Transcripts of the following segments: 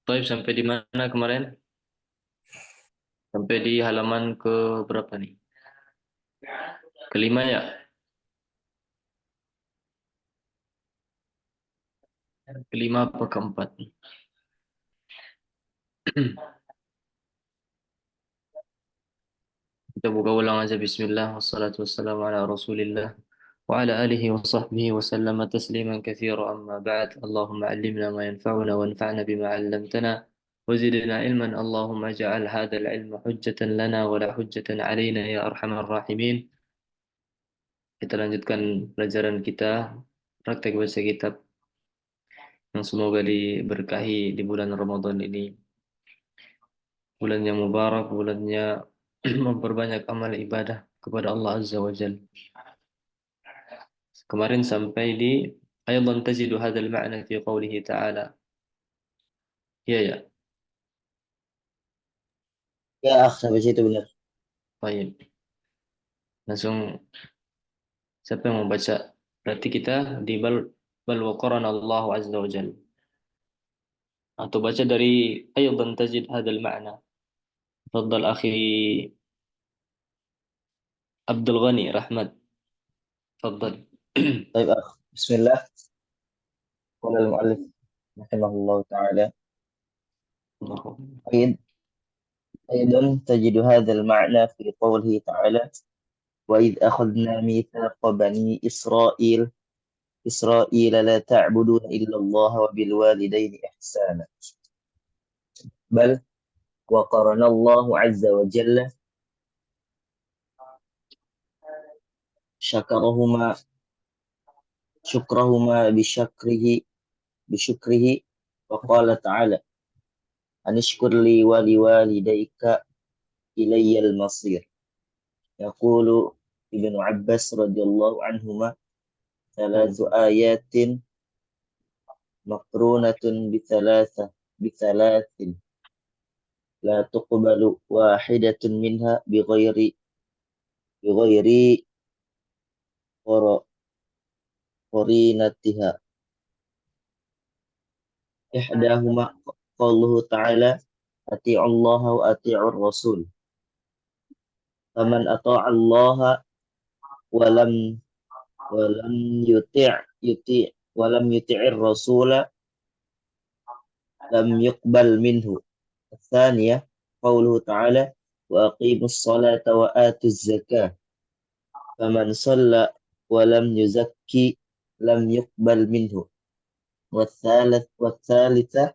Taib sampai di mana kemarin? Sampai di halaman ke berapa nih? Kelima ya? Kelima apa keempat? Kita buka ulang aja. Bismillah, wassalatu wassalamu ala rasulillah wa ala alihi wa sahbihi wa sallama tasliman kathira amma ba'd. Allahumma allimna ma yanfa'una wa anfa'na bima 'allamtana wa zidna ilman. Allahumma ja'al hadzal ilma hujjatan lana wa la hujjatan 'alaina ya arhamar rahimin. Kita lanjutkan pelajaran kita praktek baca kitab yang semoga diberkahi di bulan Ramadan ini. Bulan yang mubarak, bulannya memperbanyak amal ibadah kepada Allah Azza wa Jalla. Kemarin sampai di أيضا تجد هذا المعنى في قوله تعالى. Iya ya. Ya, sampai situ benar. Baik. Langsung siapa yang mau baca? Berarti kita di bal wa qarana Allah Azza wa Jalla. Atau baca dari أيضا تجد هذا المعنى. تفضل أخي عبد الغني رحمت. تفضل. طيب بسم الله. قال المؤلف رحمه الله تعالى: أيض أيضا تجد هذا المعنى في قوله تعالى: وإذ أخذنا ميثاق بني إسرائيل لا تعبدون إلا الله وبالوالدين إحسانا. بل وقرن الله عز وجل شكرهما بشكره وقال تعالى: أن اشكر لي ولوالديك إلي المصير. يقول ابن عباس رضي الله عنهما: ثلاث آيات مقرونة بثلاث لا تقبل واحدة منها بغير قرينتها. إحداهما قوله تعالى: أطيعوا الله وأطيعوا الرسول. فمن أطاع الله ولم ولم يطع الرسول لم يقبل منه. الثانية قوله تعالى: وأقيموا الصلاة وآتوا الزكاة. فمن صلى ولم يزكي لم يقبل منه. والثالثة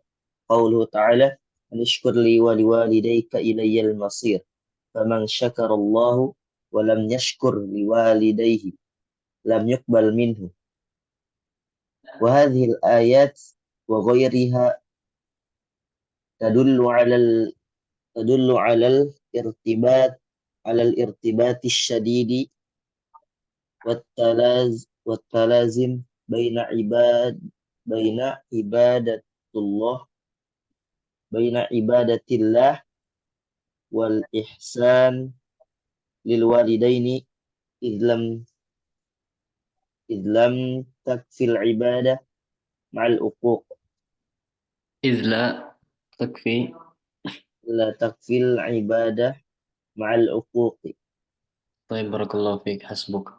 قوله تعالى: أن اشكر لي ولوالديك إلي المصير. فمن شكر الله ولم يشكر لوالديه لم يقبل منه. وهذه الآيات وغيرها تدل على الارتباط الشديد والتلازم بين عبادة الله والإحسان للوالدين، إذ لم تكفي العبادة مع العقوق. لا تكفي العبادة مع العقوق. طيب بارك الله فيك. حسبك.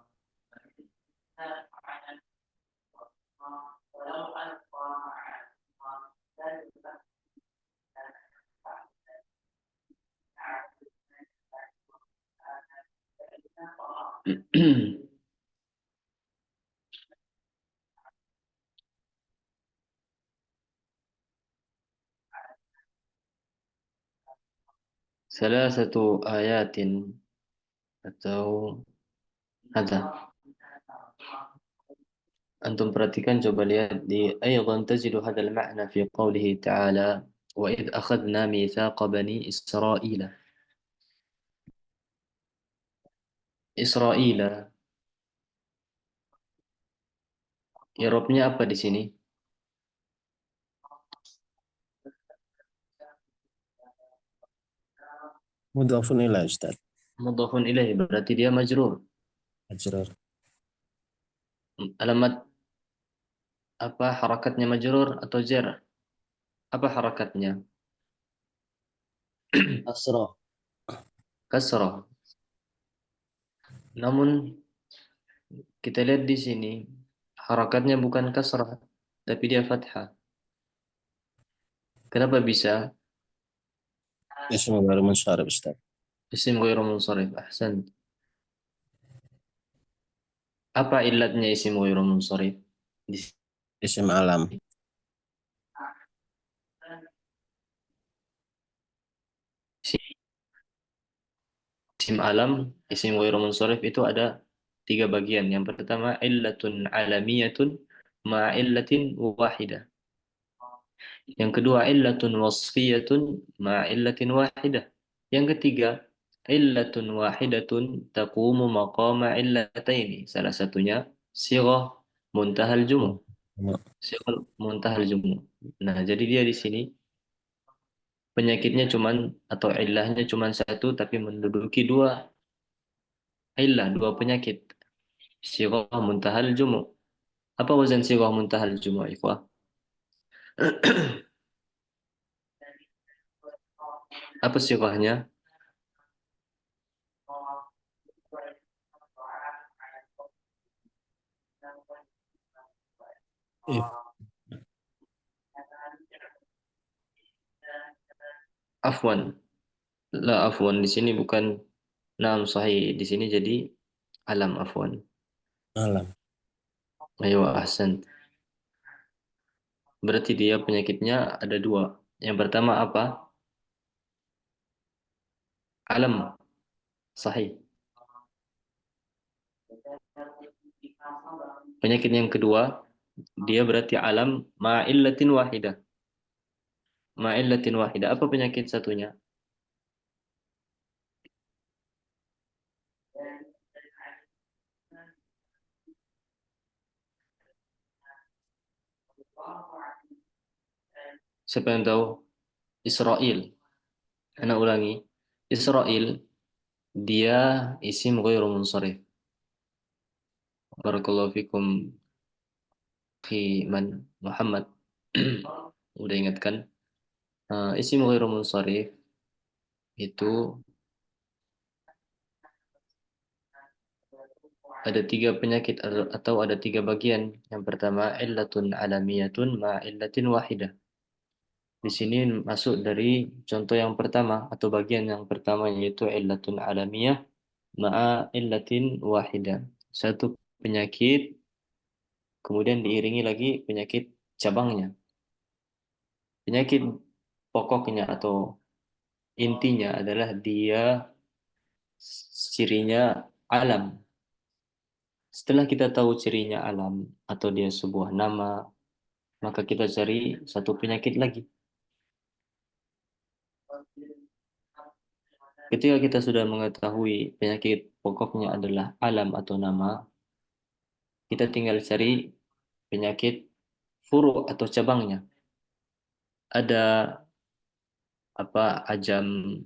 ثلاثة آيات atau ada. Antum perhatikan, coba lihat di أيضا تجد هذا المعنى في قوله تعالى وإذ أخذنا ميثاق بني إسرائيل. إسرائيل i'rabnya apa di sini? Mudhafun ilaih, Ustaz. Mudhafun ilaih, berarti dia majrur. Majrur. Alamat Apa harakatnya majrur atau jar? Apa harakatnya? Kasroh. Kasrah. Namun kita lihat di sini harakatnya bukan kasrah, tapi dia fathah. Kenapa bisa? اسم غير منصرف Ustaz. Isim ghairu munsharif. Ahsan. Apa ilatnya isim ghairu munsharif? Di Isim alam. sini isim alam, isim ghairu munsharif itu ada tiga bagian. Yang pertama illatun alamiyatun ma'illatin wahidah. Yang kedua illatun wasfiyatun ma'illatin wahidah. Yang ketiga illatun wahidatun taqumu maqama illataini. Salah satunya sighah muntahal jumu. Sighah muntahal jumu. Nah, jadi dia di sini penyakitnya cuman atau illahnya cuman satu tapi menduduki dua illah, dua penyakit. Sighah muntahal jumu. Apa wazan sighah muntahal jumu, ikhwah? Apa sighahnya? If Afwan. La afwan di sini bukan naam sahih. Di sini jadi alam afwan. alam. Ayo ahsan. Berarti dia penyakitnya ada dua. Yang pertama apa? Alam sahih. Penyakit yang kedua dia berarti alam ma'illatin wahidah. Ma'illatin wahidah. Apa penyakit satunya? Siapa yang tahu? Israel. Anak ulangi. Israel dia isim ghairu munsharif. Barakallahu fikum fi man Muhammad. Udah ingatkan? Isim ghairu munsharif itu ada tiga penyakit atau ada tiga bagian. Yang pertama illatun alamiyatun ma illatin wahidah. Di sini masuk dari contoh yang pertama atau bagian yang pertama yaitu illatun alamiyah ma'a illatin wahidah. Satu penyakit kemudian diiringi lagi penyakit cabangnya. Penyakit pokoknya atau intinya adalah dia cirinya alam. Setelah kita tahu cirinya alam atau dia sebuah nama, maka kita cari satu penyakit lagi. Ketika kita sudah mengetahui penyakit pokoknya adalah alam atau nama, kita tinggal cari penyakit furu atau cabangnya. Ada apa ajam,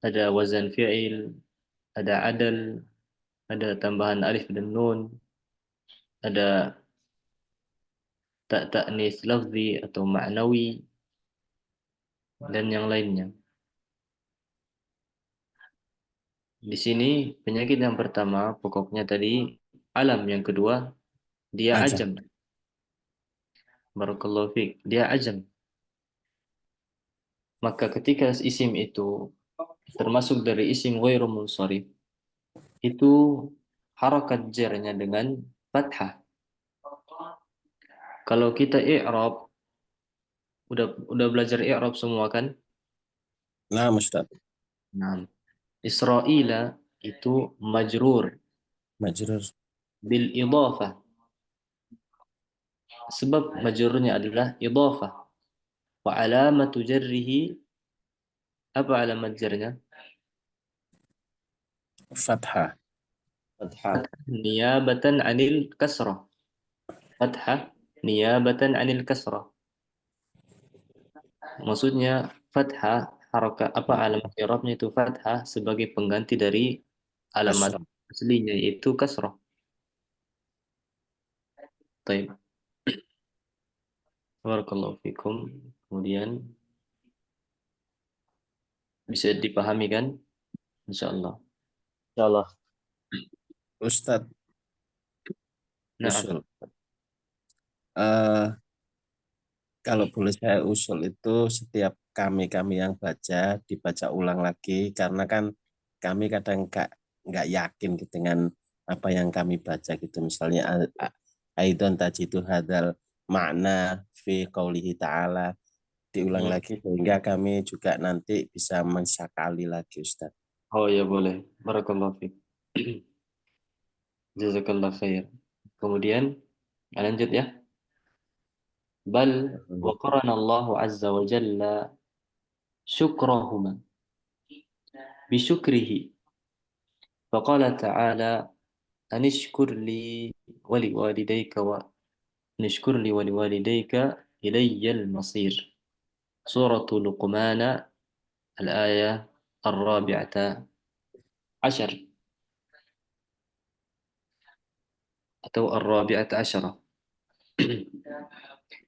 ada wazan fi'il, ada adal, ada tambahan alif dan nun, ada tak ta'nis lafzi atau ma'nawi, dan yang lainnya. Di sini penyakit yang pertama pokoknya tadi alam, yang kedua dia Aja. ajam. Barakallahu fiik, dia ajam. Maka ketika isim itu termasuk dari isim ghairu munsharif, itu harakat jarnya dengan fathah. Kalau kita i'rab, udah belajar i'rab semua kan? Nah, Ustaz. Nah, Israila itu majrur Majrur. bil idhafah. Sebab majrurnya adalah idhafah. Wa alamatu jarrihi, apa alamat jarnya? Fathah. Fathah. Niyabatan anil kasrah. Fathah niyabatan anil kasrah. Maksudnya fathah harokat apa alamat i'rabnya itu fathah sebagai pengganti dari alamat Kasrah. aslinya yaitu kasrah. Baik. Barakallahu fikum. Kemudian bisa dipahami kan? Insyaallah. Insyaallah. Ustadz, Nah, usul. Eh, Kalau boleh saya usul itu setiap kami yang baca dibaca ulang lagi karena kan kami kadang nggak yakin gitu dengan apa yang kami baca gitu. Misalnya Aidon tajidu hadal makna fi qaulihi ta'ala, diulang hmm. lagi sehingga kami juga nanti bisa mensakali lagi Ustaz. Oh ya boleh. Barakallahu fik. Jazakallah khair. Kemudian lanjut ya. Bal wa qarana Allah azza wa jalla syukrahuma bisyukrihi. Faqala ta'ala anishkur li wa liwalidayka wa anishkur li wa liwalidayka ilayyal masir. Surah Luqman al-ayah الرابعة عشر أو الرابعة عشرة.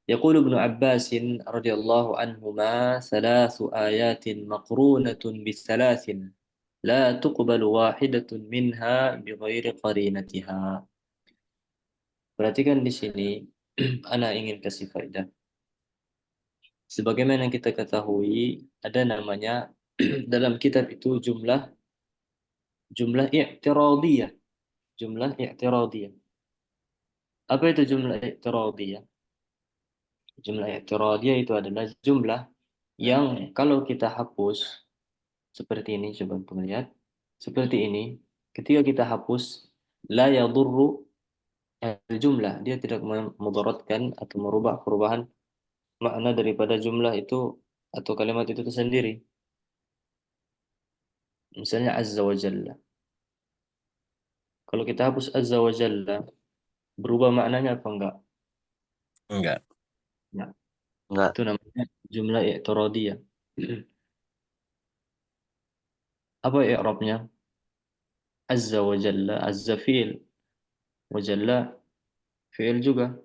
يقول ابن عباس رضي الله عنهما ثلاث آيات مقرونة بثلاث لا تقبل واحدة منها بغير قرينتها. Perhatikan di sini, ana ingin kasih faedah. Sebagaimana kita ketahui, ada namanya dalam kitab itu jumlah i'tiradiyah, jumlah i'tiradiyah. Apa itu jumlah i'tiradiyah? Jumlah i'tiradiyah itu adalah jumlah yang kalau kita hapus seperti ini, coba untuk melihat seperti ini, ketika kita hapus la yadurru jumlah, dia tidak memudaratkan atau merubah perubahan makna daripada jumlah itu atau kalimat itu sendiri. Misalnya azza wa jalla. Kalau kita hapus azza wa jalla, berubah maknanya apa enggak? Enggak. Nah, Enggak. itu namanya jumlah i'tiradiyah. Apa i'rabnya? Azza wa jalla, azza fi'il, wa jalla fi'il juga.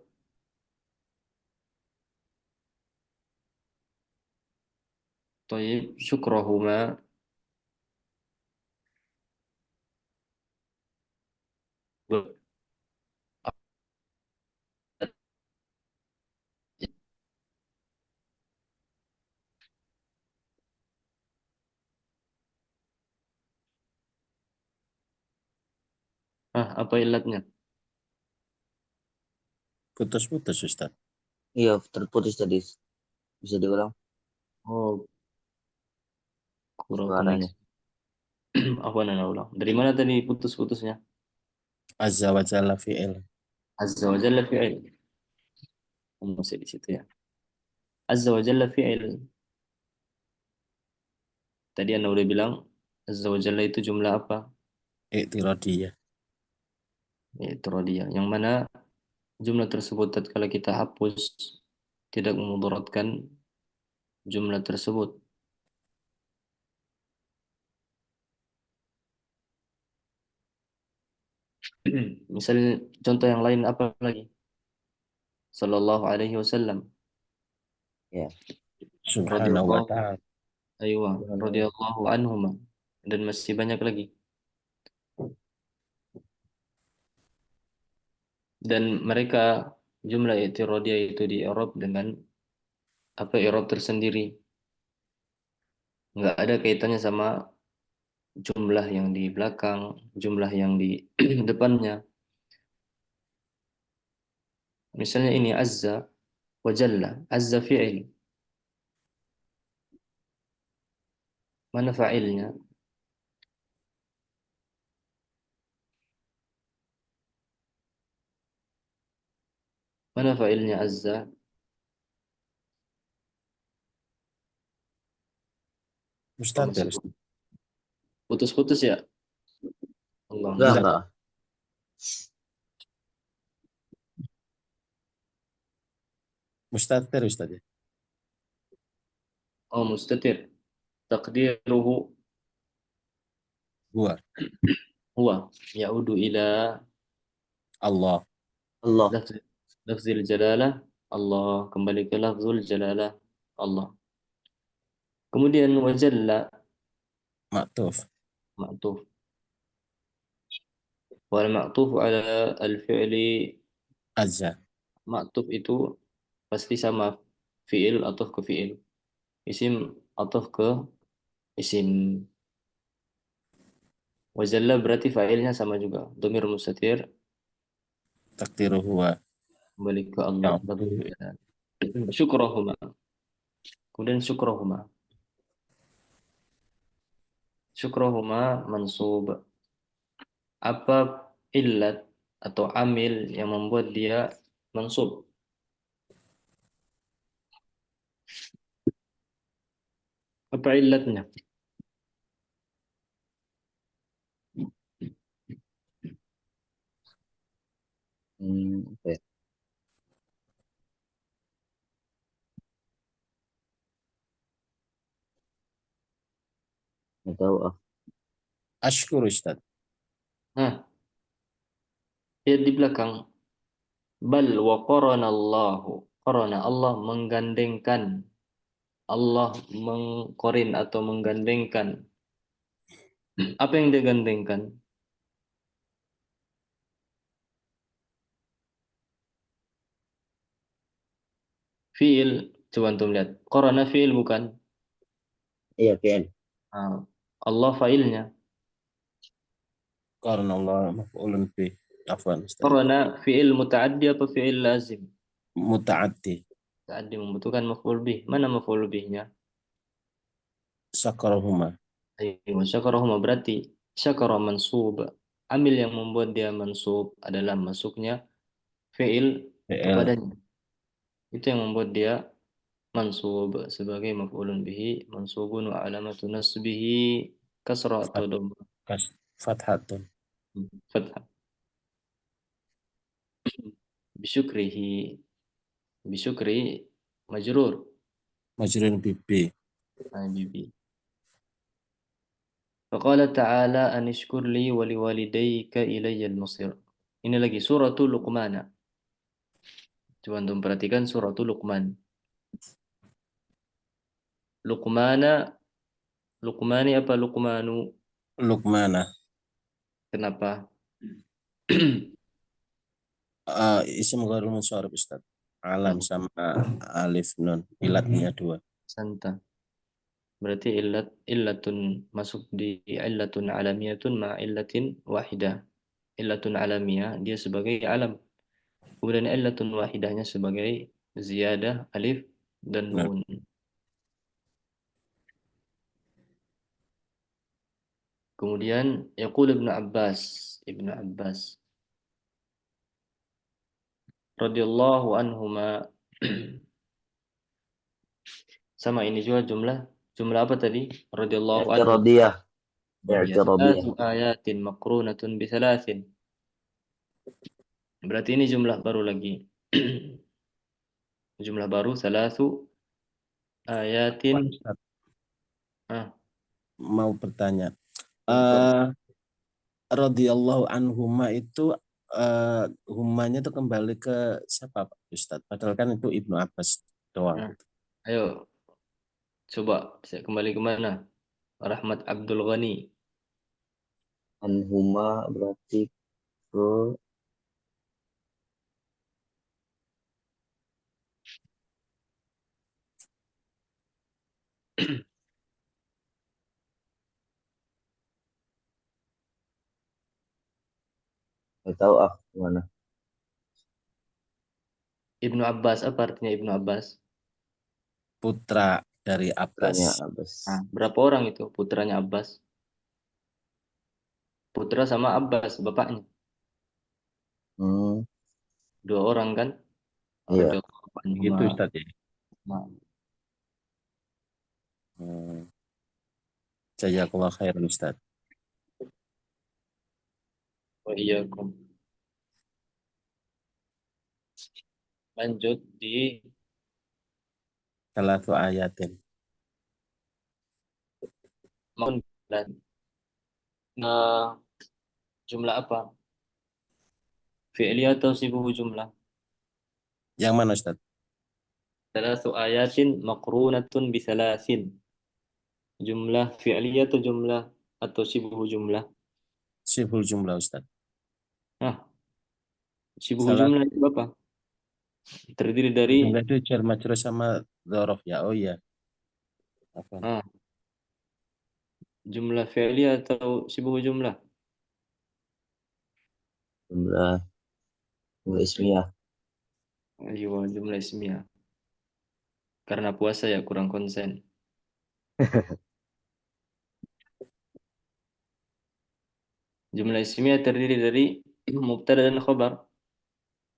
طيب شكرهما. Apa ilatnya? Putus-putus Ustaz. Iya, terputus tadi. Bisa diulang Oh, kurang koneksi. suaranya. Apa nana ulang? Dari mana tadi putus-putusnya? Azza wa jalla fi'il. Azza wa jalla fi'il. Masih di situ ya. Azza wa jalla fi'il. Tadi anda udah bilang Azza wa jalla itu jumlah apa? I'tiradiyah. Itu dia. Yang mana jumlah tersebut tatkala kita hapus tidak memudaratkan jumlah tersebut. Misalnya contoh yang lain apa lagi? Sallallahu alaihi wasallam. Ya. Subhanahu wa Radhiyallahu ta'ala. aywa, Subhanallah. radhiyallahu anhuma. Dan masih banyak lagi. Dan mereka jumlah i'tiradiyah itu di i'rab dengan apa i'rab tersendiri. Nggak ada kaitannya sama jumlah yang di belakang, jumlah yang di depannya. Misalnya ini azza wa jalla, azza fi'il. Mana fa'ilnya? Mana fa'ilnya azza? Oh, Ustaz, masih putus-putus ya? Allah Enggak, enggak. musta'an. enggak. Mustatir Ustaz ya. Oh, mustatir. Taqdiruhu Gua. huwa ya'udu ila Allah. Allah. lafz lafzil jalalah Allah, kembali ke lafzul jalalah Allah. Kemudian wajalla Maktuf. ma'tuf. Wal ma'tuf ala al-fi'li, Azza. ma'tuf itu pasti sama fi'il atau ke fi'il. Isim atau ke isim. Wajalla berarti fa'ilnya sama juga. Domir mustatir Takdiru huwa. kembali ke Allah. Ya'budu. Syukrahuma. Kemudian syukrahuma. Syukrahuma mansub. Apa illat atau amil yang membuat dia mansub? Apa illatnya? Apa ya? Nggak tahu ah. Ashkur Ustaz. Nah, dia di belakang. Bal wa qarana Allahu. Qarana Allah menggandengkan. Allah mengkorin atau menggandengkan. Apa yang dia gandengkan? Fiil. Coba antum lihat. Qarana fiil bukan? Iya, PN. Ah, Allah failnya. Qarna Allah maf'ulun bih. Afwan Ustaz. Qarana fiil muta'addi atau fiil lazim? Muta'addi. Muta'addi membutuhkan maf'ul bih. Mana maf'ul bihnya? Sakarahuma. Aywa, syakarahuma berarti syakara mansub. Amil yang membuat dia mansub adalah masuknya fi'il PL. kepadanya. Itu yang membuat dia mansub sebagai maf'ulun bihi, mansubun wa alamatu nasbihi kasra atau Fat, dhamma. Fathatun. Fathah. Bisyukrihi, bisyukri majrur. Majrun bibi. Bibi. Faqala ta'ala anishkur li wa liwalidayka ilayya al-masir. Ini lagi suratul Luqman. Coba antum perhatikan suratul Luqman. Luqmana, Luqmani apa Luqmanu? Luqmana. Kenapa? Isim ghairul munsharif Ustaz. Alam Hmm, sama alif nun. Ilatnya dua. Santa. Berarti illatun masuk di illatun alamiyatun ma illatin wahidah. Illatun alamiyah dia sebagai alam. Kemudian illatun wahidahnya sebagai ziyadah alif dan Nun. nun. Kemudian yaqul Ibnu Abbas radhiyallahu anhuma. Sama ini juga jumlah apa tadi? Radhiyallahu anhu. I'tiradiyah. Iya, I'tiradiyah. salatu ayatin maqrunatun bi thalathin. Berarti ini jumlah baru lagi. Jumlah baru salatu ayatin. Wan Ustaz, Ah, mau bertanya. Tafadhol. Radhiyallahu anhuma itu humanya itu kembali ke siapa Pak Ustadz? Padahal kan itu Ibnu Abbas doang. Ah, ayo coba saya kembali ke mana? Rahmat Abdul Ghani. Anhuma berarti ke nggak tahu ah mana. Ibnu Abbas, apa artinya Ibnu Abbas? Putra dari Abbas. Putranya Abbas. Berapa orang itu putranya Abbas? Putra sama Abbas, bapaknya. Hmm, Dua orang kan? iya. Radhiyallahu anhuma. Gitu Ustadz ya. Nah, Hmm. Jazakallah khairan Ustadz. wa iyyakum. Lanjut di Salah satu ayatin. Maun dan nah, jumlah apa? Fi'li atau sibuhu jumlah? Yang mana Ustadz? Salasu ayatin maqrunatun bisalasin. Jumlah fi'liyah atau jumlah atau sibuk jumlah? Siful jumlah Ustaz. Nah, sibuk Salah jumlah itu apa? Terdiri dari jumlah itu jar majrur sama dzaraf ya. Oh iya. Apa? ah, jumlah fi'liyah atau sibuk jumlah? Jumlah jumlah ismiyah. Ayo, jumlah ismiyah. Karena puasa ya kurang konsen. Jumlah ismiyah terdiri dari mubtada dan khobar.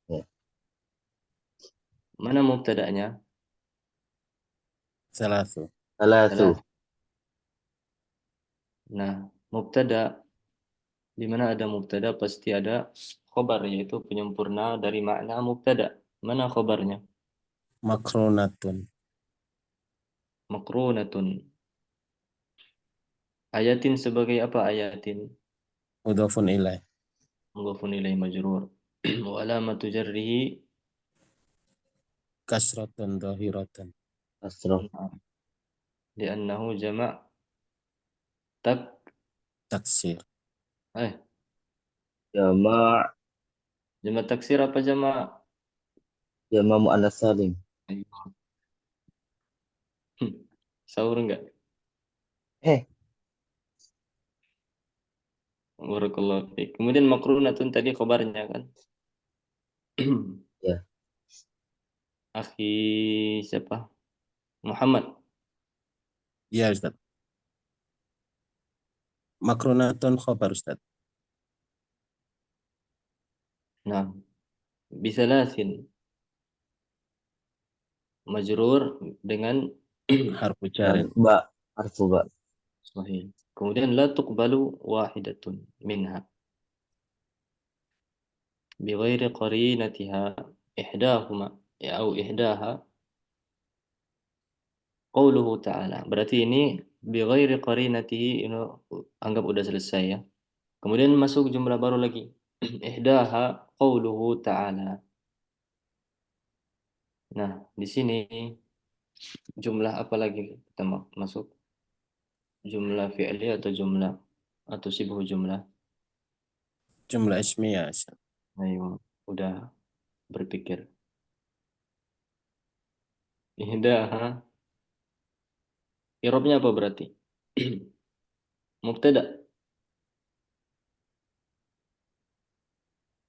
Ya. Mana mubtada'nya? Salasu. Salatu. Salah. Nah, mubtada di mana ada mubtada pasti ada khobar yaitu penyempurna dari makna mubtada. Mana khobarnya? Makronatun. Makrunatun. Ayatin sebagai apa ayatin? Mudhafun ilaih. Mudhafun ilaih majrur. Wa alamatu jarrihi Kasratun dhahiratan. Kasroh. li'annahu jama' tak Taksir. eh Jama' jama' taksir apa jama' jama' muannas salim. sahur enggak? Eh, Barakallahu fiik. Kemudian makrunatun tadi khabarnya kan? ya. Akhi siapa? Muhammad. Iya Ustaz. Makronatun khobar Ustaz. Nah, bisalasin majrur dengan Harfu Dan jarin. ba harfu ba. sahih. Kemudian la tuqbalu wahidatun minha bighairi qarinatiha ihdahuma ya au ihdaha qauluhu ta'ala. Berarti ini bighairi qarinatihi ini anggap udah selesai ya. Kemudian masuk jumlah baru lagi. Ihdaha qauluhu ta'ala. Nah, di sini jumlah apa lagi kita masuk? Jumlah fi'li atau jumlah atau sibuk jumlah? Jumlah ismiyah Ustaz. Ayo, udah berpikir. Ihdaha, i'rabnya apa berarti? Mubtada,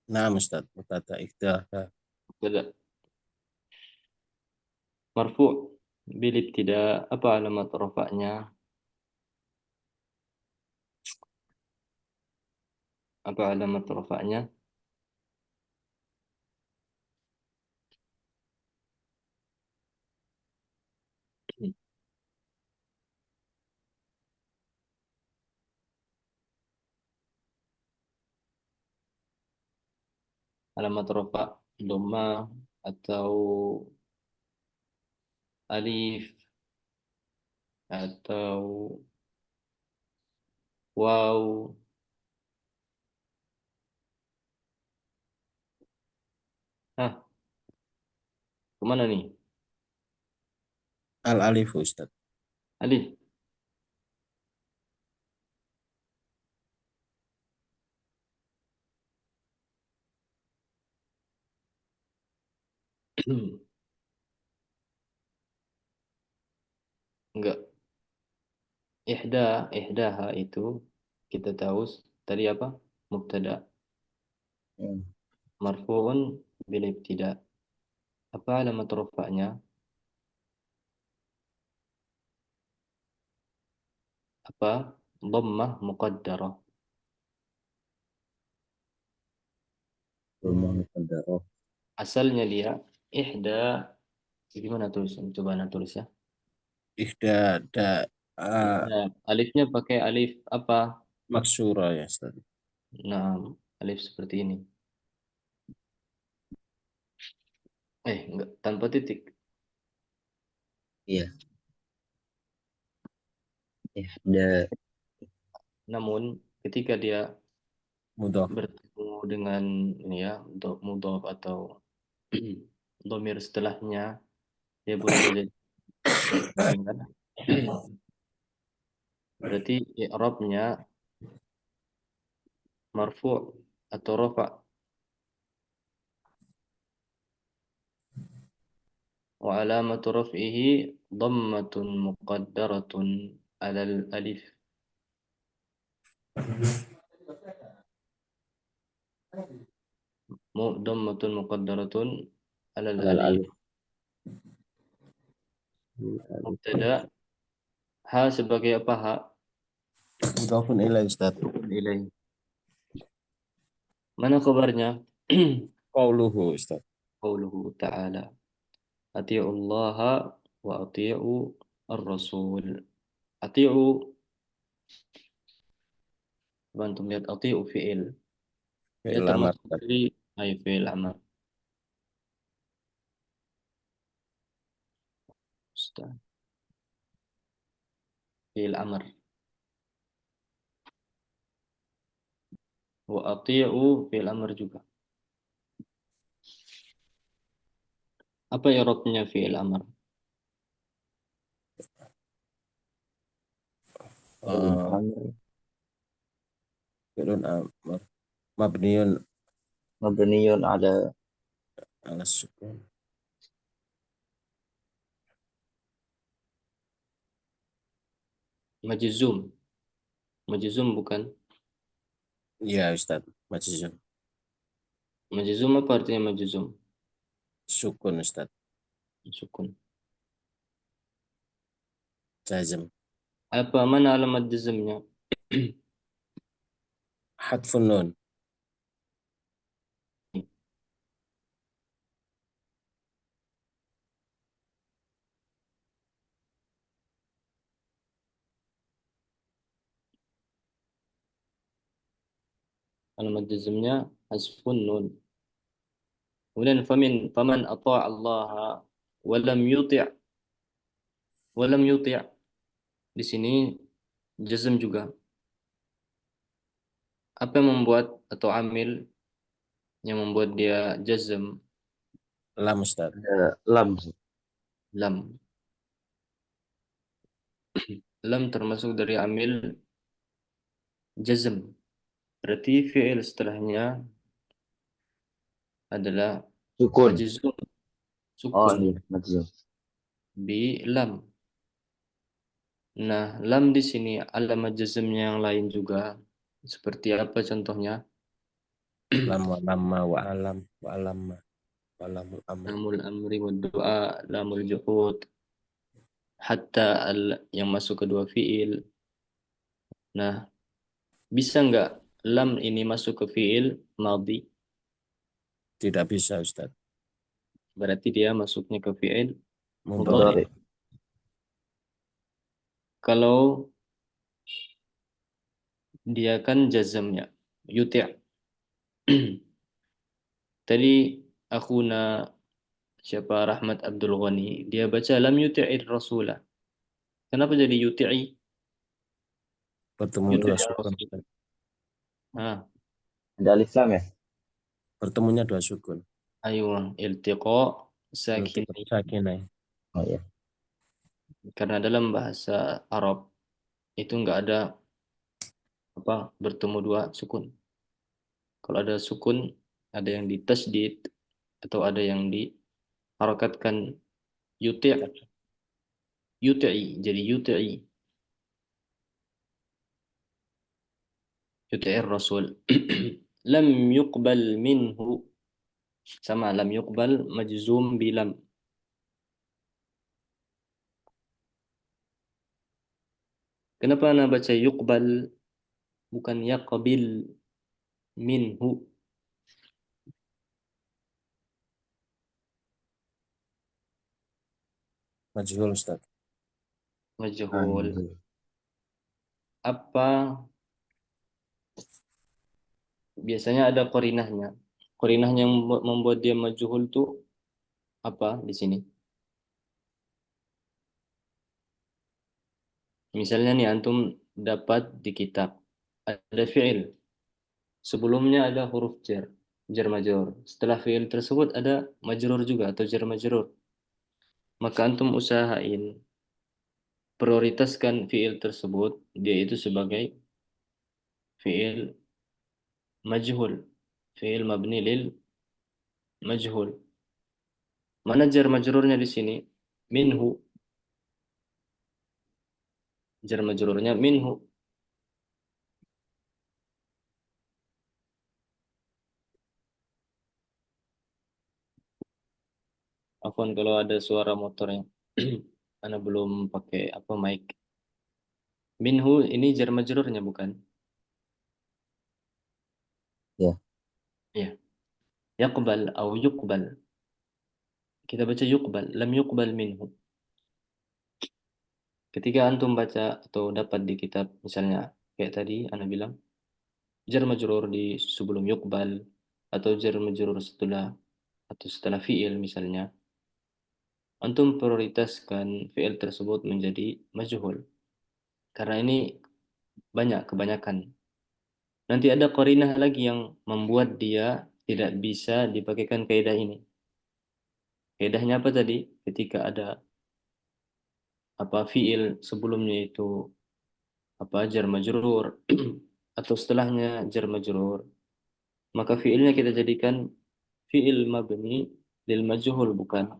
Nah Ustaz. Mubtada ihdaha. mubtada. Marfu' bil ibtida, apa alamat rafa'nya? Apa alamat rafa'nya? Alamat rafa' dhamma atau alif atau waw. Hah, kemana nih? Al alifu Ustaz. Alif. Enggak. Ihdaha itu kita tahu tadi apa? Mubtada. Hmm. Marfu'un bil ibtida. Apa alamat rafa'nya? Apa? Dhammah muqaddarah. Rumah muqaddarah. Asalnya dia ihda, gimana tulisan? Coba anda tulis ya. Ihda da Ihda. Alifnya pakai alif apa? maksura ya Ustaz. Nah, alif seperti ini. Enggak, tanpa titik. Iya. Ihda. Namun ketika dia Mudhaf. bertemu dengan ini ya, untuk mudhaf atau domir setelahnya Ya boleh saja diingat. Berarti i'rabnya marfu' atau rafa'. Wa alamatu raf'ihi dhammatun muqaddaratun 'alal alif. Dhammatun muqaddaratun 'alal Alal alif. alif. Mubtada ha sebagai apa ha? Mudhafun ilaih Ustaz. Ilaih. Mana kabarnya? Qauluhu Ustaz. Qauluhu ta'ala. Ati'u Allah wa ati'u ar-rasul. Ati'u, bantum lihat ati'u fi'il. Dia Fi'il amar termasuk Ustaz. dari fi'il amar. Ustaz. Fi'il amar. Wa ati'u fi'il amar juga. Apa i'rabnya fi'il amar? Eh, Fi'lun amar. Mabniun Mabniyun ala ala sukun. Majzum. Majzum bukan? Iya Ustaz. Majzum. Majzum apa artinya majzum? Sukun Ustaz. Sukun. Jazm. Apa mana alamat jazmnya? Hadfun nun. Alamat jazmnya hasfun nun. Kemudian faman ata'a Allah wa lam yuti' di sini jazm juga. Apa yang membuat atau amil yang membuat dia jazm? Lam Ustaz. lam. Lam. Lam termasuk dari amil jazm. Berarti fi'il setelahnya adalah Sukun. majzum Oh sukun iya, majzum. bi lam. Nah, lam di sini alamat jazmnya yang lain juga. Seperti apa contohnya? Lam wa lamma wa alam wa alamma wa lamul amri. Lamul amri wa du'a, lamul juhud, hatta yang masuk kedua fi'il. Nah, bisa nggak lam ini masuk ke fi'il madhi? Tidak bisa Ustaz. Berarti dia masuknya ke fi'il Mudhari. mudhari. Mudhari. Kalau dia kan jazamnya yuti'. Tadi akhuna siapa Rahmat Abdul Ghani, dia baca lam yuti'ir rasulah. Kenapa jadi yuti'i? Bertemu dua Yuti'ir sukun rasul. Ustaz. Ah, Ada alif lam ya? Bertemunya dua sukun. ayo iltiqa sakin. Iltiqat sakinai. Oh iya. Karena dalam bahasa Arab itu nggak ada apa bertemu dua sukun. Kalau ada sukun, ada yang ditasdid atau ada yang diharokatkan yuti' yuti'i jadi yuti'i yuti'ir rasul. Lam yuqbal minhu sama lam yuqbal majzum bilam. Kenapa anda baca yuqbal bukan yaqbil minhu? Majhul Ustaz. Ah, Majhul. majzum. Apa biasanya ada korinahnya? Korinahnya yang membuat dia majhul tuh apa di sini? Misalnya nih antum dapat di kitab ada fi'il, sebelumnya ada huruf jar, jar majrur. Setelah fi'il tersebut ada majrur juga atau jar majrur. maka antum usahain prioritaskan fiil tersebut dia itu sebagai fiil majhul, fiil mabni lil majhul. Mana jar majrurnya di sini? Minhu. Jar majrurnya minhu. Afwan kalau ada suara motornya. Karena belum pakai apa mic. Minhu ini jar majrurnya bukan? Ya. Ya. Yaqbal atau yuqbal. Kita baca yuqbal, lam yuqbal minhu. Ketika antum baca atau dapat di kitab misalnya kayak tadi ana bilang jar majrur di sebelum yuqbal atau jar majrur setelah atau setelah fiil misalnya, antum prioritaskan fiil tersebut menjadi majhul. Karena ini kebanyakan. Nanti ada qarinah lagi yang membuat dia tidak bisa dipakaikan kaidah ini. Kaidahnya apa tadi? Ketika ada apa fiil sebelumnya itu apa jar majrur atau setelahnya jar majrur, maka fiilnya kita jadikan fiil mabni lil majhul bukan.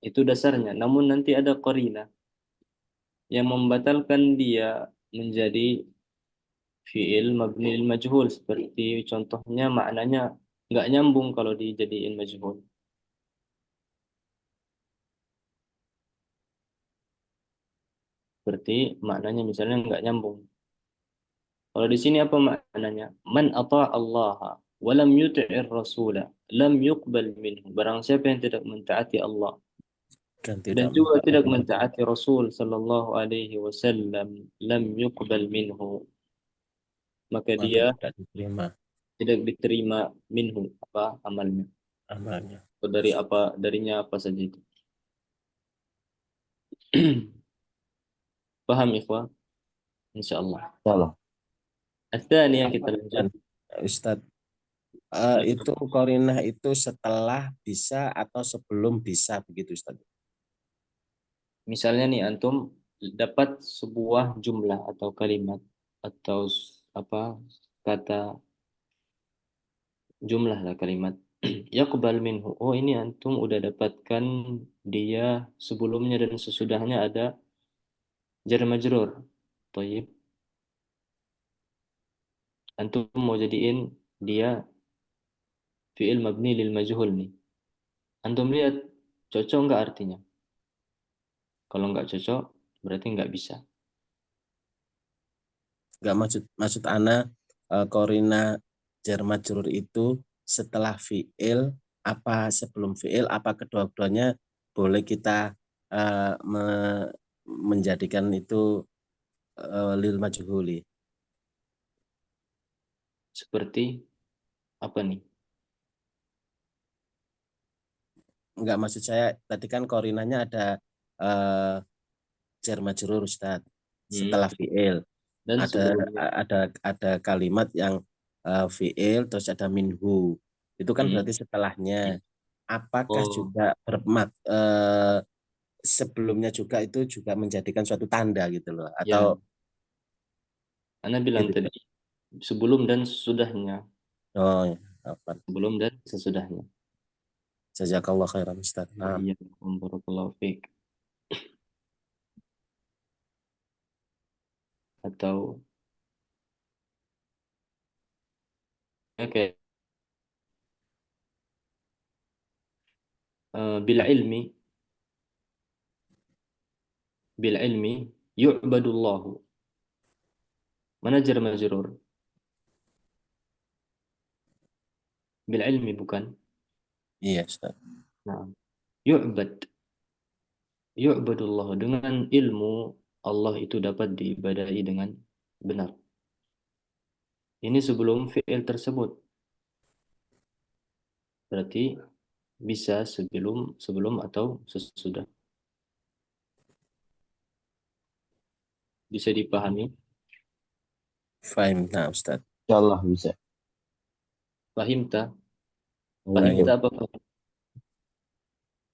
Itu dasarnya. Namun nanti ada qarinah yang membatalkan dia menjadi fiil mabni lil majhul seperti contohnya maknanya nggak nyambung kalau dijadiin majhul. Seperti maknanya misalnya nggak nyambung. Kalau di sini apa maknanya? Man ata Allah wa lam yuti'ir rasula lam yuqbal minhu. Barang siapa yang tidak mentaati Allah dan dan tidak juga tidak mentaati Rasul, mentaati Rasul sallallahu alaihi wasallam lam yuqbal minhu. Maka maka dia tidak diterima tidak diterima minhu apa amalnya. amalnya. Atau dari apa darinya apa saja itu. Paham ikhwah? Insyaallah. Salah. Atsani yang kita lanjut. Dan Ustadz, itu korinah itu setelah bisa atau sebelum bisa begitu Ustadz? Misalnya nih antum dapat sebuah jumlah atau kalimat atau apa kata jumlah lah kalimat yaqbal minhu. Oh ini antum udah dapatkan dia sebelumnya dan sesudahnya ada jar majrur. Thayyib. Antum mau jadiin dia fi'il mabni lil majhul nih. Antum lihat cocok nggak artinya? Kalau nggak cocok berarti nggak bisa. Nggak maksud maksud Ana, korina jar majrur itu setelah fiil apa sebelum fiil apa kedua-duanya boleh kita menjadikan itu lil majhuli. Seperti apa nih? Enggak, maksud saya tadi kan korinanya ada eh, jar majrur Ustaz. Hmm. Setelah fiil Dan ada sebelumnya. ada kalimat yang fiil terus ada minhu. Itu kan Hmm. berarti setelahnya. Apakah Oh juga sebelumnya juga itu juga menjadikan suatu tanda gitu loh atau ya, Anda bilang gitu. tadi sebelum dan sesudahnya. Oh ya, apa? Sebelum dan sesudahnya. Jazakallah khairan Ustaz. Wa Nah, iyyakum barakallahu fiik. Atau oke, bil ilmi yu'badullahu. Mana jar majrur? Bil ilmi bukan? iya Ustaz. Nah, yu'bad. Yu'badullahu dengan ilmu Allah itu dapat diibadahi dengan benar. Ini sebelum fi'il tersebut. Berarti bisa sebelum sebelum atau sesudah. Bisa dipahami? Fahim, nah Ustaz. Insyaallah bisa. Fahimta? Fahim Fahimta Fahim. tuh. apa?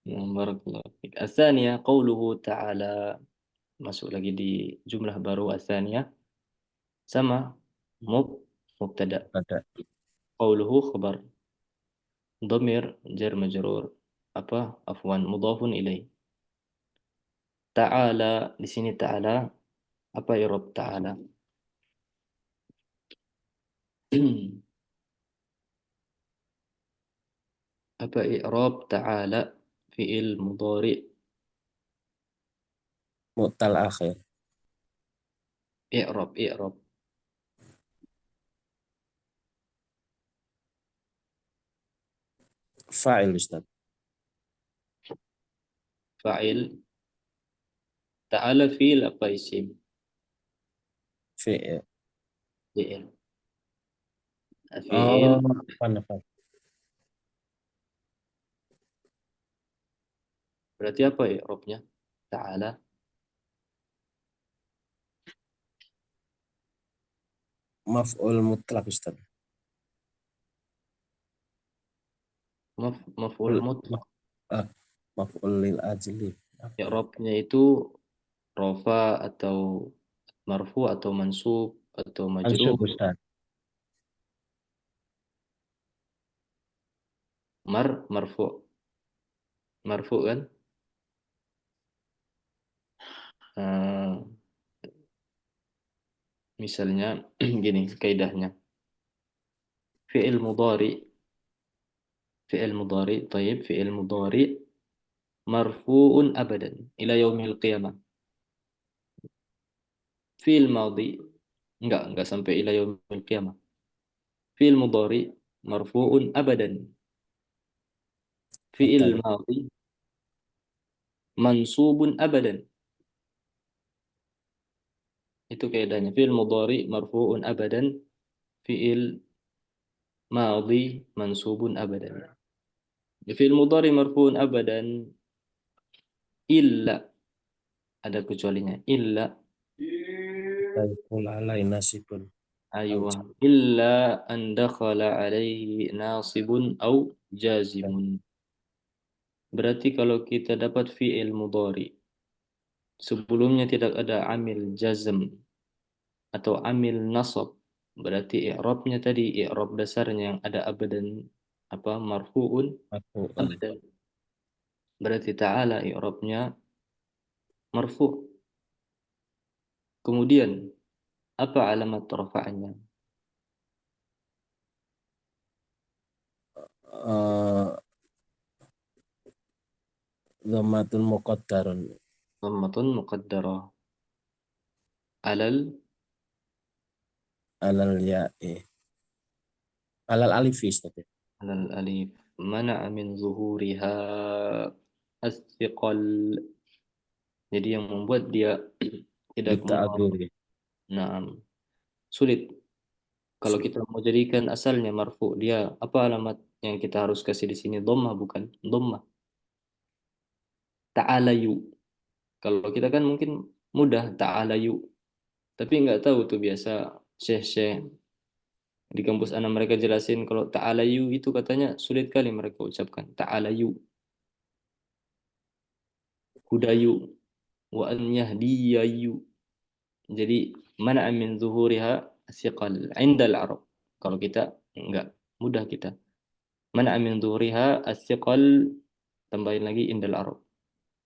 Barakallahu fiik. Ats-tsaniyah qauluhu ta'ala, masuk lagi di jumlah baru ats-tsaniyah sama mubtada. Pada Qauluhu khabar, dhamir jar majrur, apa? Afwan, mudhafun ilaih. Ta'ala, di sini ta'ala, apa i'rab ta'ala? Apa i'rab ta'ala? Fi'il mudhari. mu'tal akhir. I'rab. Fa'il Ustaz. Fa'il. Ta'ala fi'il apa isim? Fi'il. Fi'il. Oh, Fi'il. apa? Berarti apa i'rabnya? Ta'ala. Maf'ul mutlak Ustaz. Maf'ul mutlaq. Ah, maf'ul lil ajli. Apa? I'rabnya itu rofa atau marfu atau mansub atau majrur. Mansub Ustaz. Marfu. Marfu kan? Eh, misalnya gini kaidahnya. Fi'il mudhari, fi'il mudhari marfu'un abadan ila yaumil qiyamah. Fi'il madhi enggak sampai ila yaumil qiyamah. Fi'il mudhari marfu'un abadan. Fi'il Hatta madhi mansubun abadan. Itu kaidahnya. Fi'il mudhari marfu'un abadan. Fi'il madhi mansubun abadan. Fi'il mudhari marfu'un abadan illa, ada kecualinya, illa. yakul alai nasibun. Aywa, illa an dakhala alaihi nasibun au jazimun. Berarti kalau kita dapat fi'il mudhari sebelumnya tidak ada amil jazm atau amil nasab, berarti i'rabnya tadi i'rab dasarnya yang ada abadan, apa, marfu'un Maf'ul. abadan. Berarti ta'ala i'rabnya marfu'. Kemudian apa alamat rafa'nya? Eh, Dhammatun muqaddarun Dhammatun muqaddarah alal alal ya'i. Alal alifi Ustaz. alal alif, mana'a min zuhuriha as-thiqal. Jadi yang membuat dia tidak mau, Lita'adzuri. nah, sulit. Kalau kita mau jadikan asalnya marfu, dia apa alamat yang kita harus kasih di sini? Dhammah, bukan? Dhammah. Ta'alayu. Kalau kita kan mungkin mudah ta'alayu, tapi nggak tahu tuh biasa syekh-syekh di kampus anak mereka jelasin kalau ta'alayu itu katanya sulit kali mereka ucapkan. Ta'alayu, hudayu, wa an yahdiyayu. Jadi mana min zuhuriha siqal inda al-arab. Kalau kita enggak mudah kita. Mana min zuhuriha siqal, tambahin lagi inda al-arab.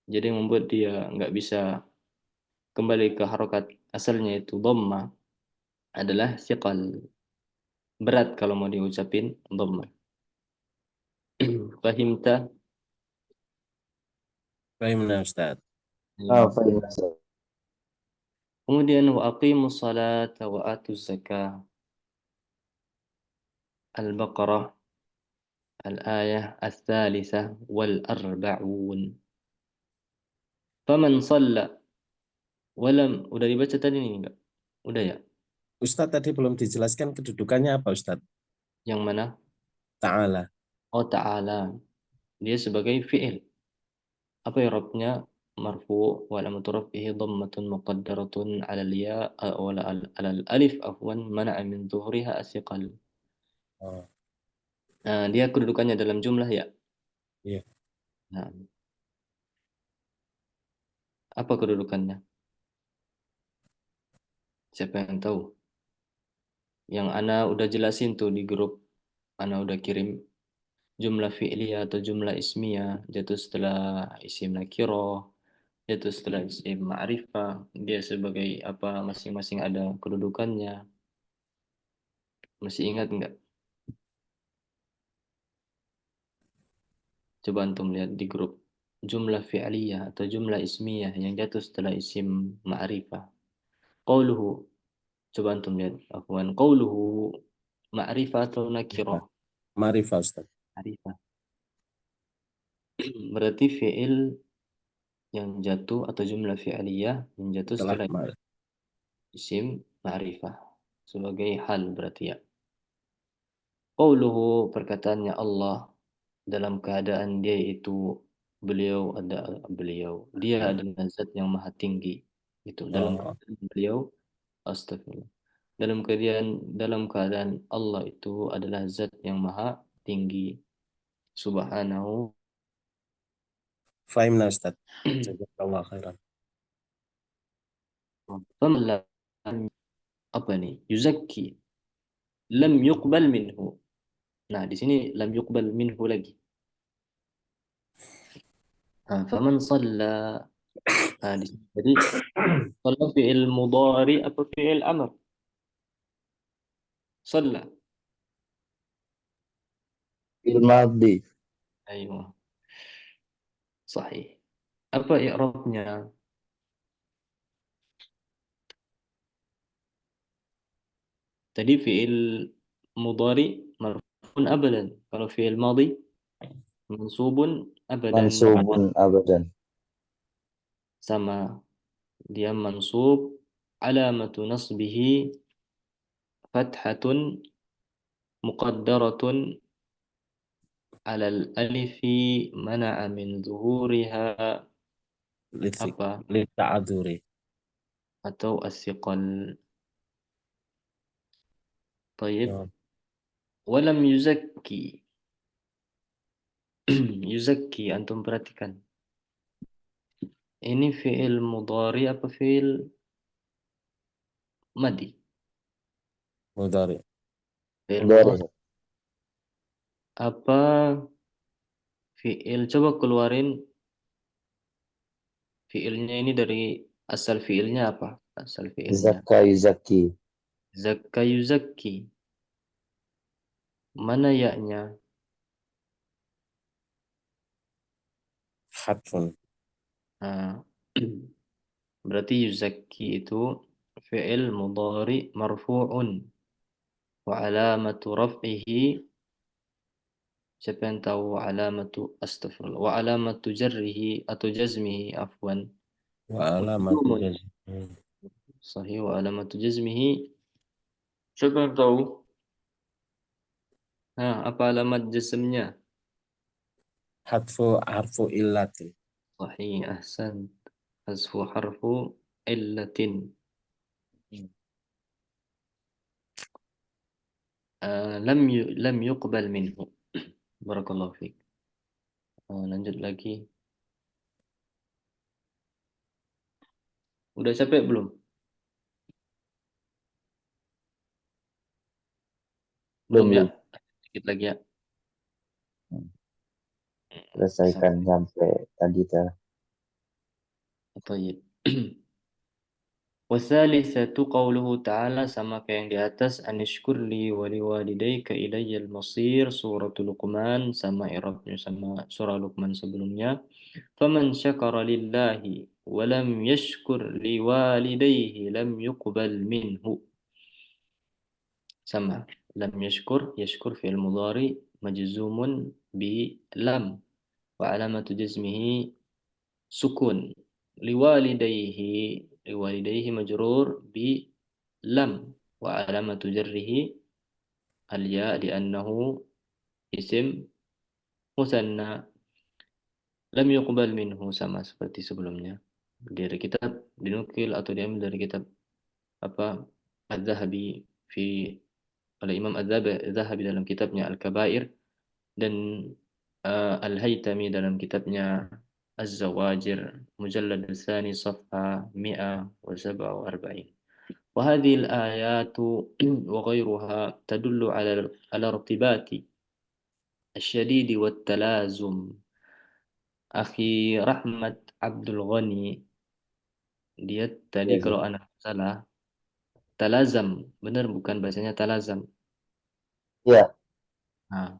Jadi yang membuat dia enggak bisa kembali ke harokat asalnya itu dhamma adalah siqal. Berat kalau mau diucapin dhamma. Fahimta? Fahimna Ustaz. Ah, fahim Ustaz. Kemudian wa aqimus salata wa atuz zakah. Al-Baqarah al-ayah ats-tsalitsah wal arba'un. Faman shalla walam, udah dibaca tadi nih enggak? Udah ya? Ustaz tadi belum dijelaskan kedudukannya apa Ustaz? Yang mana? Ta'ala. Oh, ta'ala. Dia sebagai fi'il. Apa i'rabnya? Marfu wa alamatu raf'ihi dhammatun muqaddaratun 'ala al-ya wa 'ala al-alif afwan mana'a min dhuhriha as-siqal. Oh, Nah, dia kedudukannya dalam jumlah ya. iya. Nah, Apa kedudukannya? Siapa yang tahu? Yang Ana udah jelasin tuh di grup. Ana udah kirim jumlah fi'liyah atau jumlah ismiyah jatuh setelah isim nakiro, jatuh setelah isim ma'rifah. Dia sebagai apa masing-masing ada kedudukannya. Masih ingat nggak? Coba antum lihat di grup. Jumlah fi'liyah atau jumlah ismiyah yang jatuh setelah isim ma'rifah. Qauluhu. Coba antum lihat. Afwan. Qauluhu ma'rifah atau nakiro? Ma'rifah Ustaz. Ma'rifah. Berarti fi'il yang jatuh atau jumlah fi'liyah yang jatuh Setelah setelah isim ma'rifah sebagai hal berarti ya. Qauluhu perkataannya Allah dalam keadaan dia itu dia adalah zat yang maha tinggi itu dalam oh, keadaan beliau astagfirullah dalam keadaan Allah itu adalah zat yang maha tinggi subhanahu. fahimna Ustaz. Jazakallah khairan. Faman lam apa nih yuzakki lam yuqbal minhu. Nah, di sini lam yuqbal minhu lagi. Faman shalla. Di sini. Jadi shalla fi'il mudhari apa fi'il amr? Shalla. Fil madhi. Ayo, sahih. Apa i'rabnya? Tadi fi'il mudhari marfu'un abadan. Kalau fi'il madhi mansubun abadan. Mansubun abadan. Sama. Dia mansub alamatu nasbihi fathatun muqaddaratun على الألف منع من ظهورها apa Lita'aduri. atau الثقل. طيب Oh, ولم يزكي. yuzakki antum perhatikan ini fi'il mudhari apa fi'il madi? mudhari. Fi'il Mudhari. mudhari apa fi'il, coba keluarin fi'ilnya ini dari asal fi'ilnya apa, asal fi'ilnya Zakka yuzakki. zakka yuzakki, mana ya-nya? Hatfun. Nah, berarti yuzakki itu fi'il mudhari marfu'un wa alamatu raf'ihi, siapa yang tahu alamatu astaghfirullah wa alamatu jarrihi atau jazmihi afwan Wa alamatu majzumun jazmi. sahih wa alamatu jazmihi, siapa yang tahu apa alamat jazmnya? Hatfu harfu illati. Sahih, ahsan, hazfu harfu illatin. Lam yuqbal minhu. Barakallahu fiik. Lanjut lagi. Udah capek belum? Belum ya? Belum. Sedikit lagi ya. Selesaikan sampai tadi dah. Baik. Wasalisatu qawluhu ta'ala, sama kayak yang di atas, anishkur li wa liwalidayka ilayyal masir, suratul Luqman, sama i'rabnya sama surah Luqman sebelumnya. Faman syakara lillahi wa lam yashkur liwalidayhi lam yuqbal minhu. Sama. Lam yashkur, yashkur fi'il mudhari majzumun bi lam wa alamatu jazmihi sukun. Liwalidayhi, liwalidayhi majrur bi lam wa alamatu jarrihi al-ya li'annahu isim musanna. Lam yuqbal minhu, sama seperti sebelumnya. Dari kitab dinukil atau diambil dari kitab apa Az-Zahabi fi oleh Imam Az-Zahabi dalam kitabnya Al-Kabair dan Al-Haytami dalam kitabnya الزواجر مجلد الثاني صفحة 147. وهذه الآيات وغيرها تدل على ارتباط الشديد والتلازم. أخي رحمة عبد الغني, dia tadi Ya, kalau Zul. anak salah, talazam, benar bukan bahasanya talazam. Ya, Nah,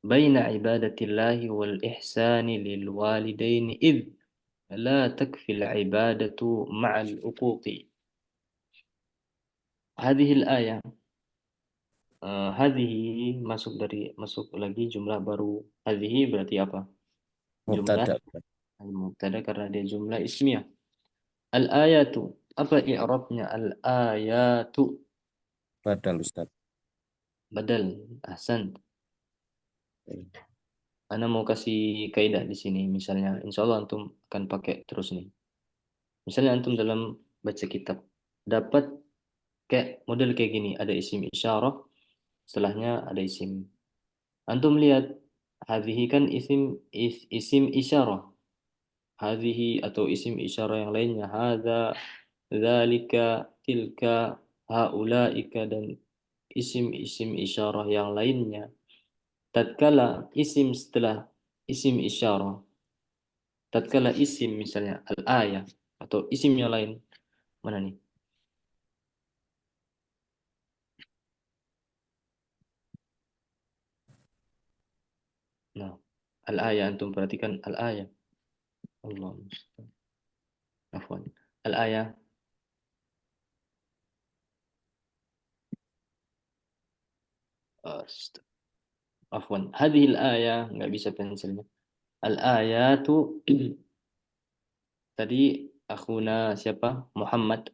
baina ibadatillahi wal ihsani lil walidaini id la takfi al ibadatu ma'al uquqi. Hadhil ayah, hadhihi masuk lagi jumlah baru. Hadhihi berarti apa? Jumlah Mubtada. al-mubtada karena dia jumlah ismiyah. Al-ayatu, apa i'rabnya al-ayatu? Badal Ustaz. Badal, ahsan. Ana mau kasih kaidah di sini. Misalnya, insya Allah antum akan pakai terus nih. Misalnya antum dalam baca kitab dapat kayak model kayak gini, ada isim isyarah, setelahnya ada isim. Antum lihat, hadhihi kan isim isyarah. Hadhihi atau isim isyarah yang lainnya, hadza, dzalika, tilka, haulaika dan isim-isim isyarah yang lainnya. Tatkala isim setelah isim isyarah, tatkala isim misalnya al-ayah atau isim yang lain, mana nih? Nah, al-ayah antum perhatikan al-ayah. Allah musta'an. Afwan. Al-ayah, afwan. Hadhil ayah nggak bisa pensilnya. Al-ayatu tadi akhuna siapa? Muhammad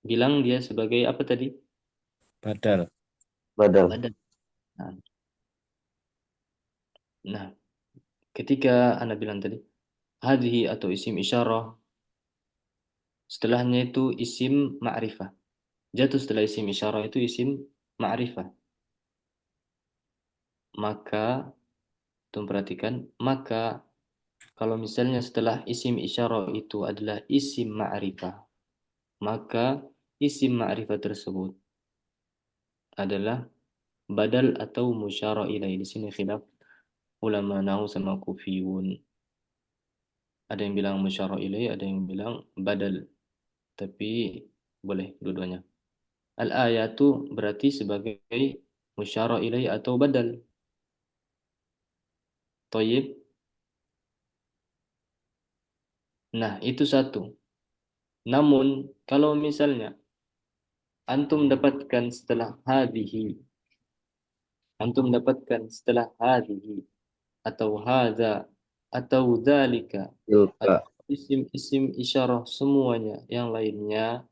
bilang dia sebagai apa tadi? Badal. badal. Badan. Nah, nah, ketika Anda bilang tadi hadhihi atau isim isyarah, setelahnya itu isim ma'rifah. Jatuh setelah isim isyarah itu isim ma'rifah. Maka, tolong perhatikan, maka kalau misalnya setelah isim isyarah itu adalah isim ma'rifah, maka isim ma'rifah tersebut adalah badal atau musyara ilaih. Di sini khilaf ulama nahu sama kufiyun. Ada yang bilang musyara ilaih, ada yang bilang badal. Tapi boleh dua-duanya. Al-ayatu berarti sebagai musyara ilaih atau badal. Toyib. Nah, itu satu. Namun, kalau misalnya antum dapatkan setelah hadhihi, antum dapatkan setelah hadhihi atau hadza atau dzalika Tilka. atau isim-isim isyarah semuanya yang lainnya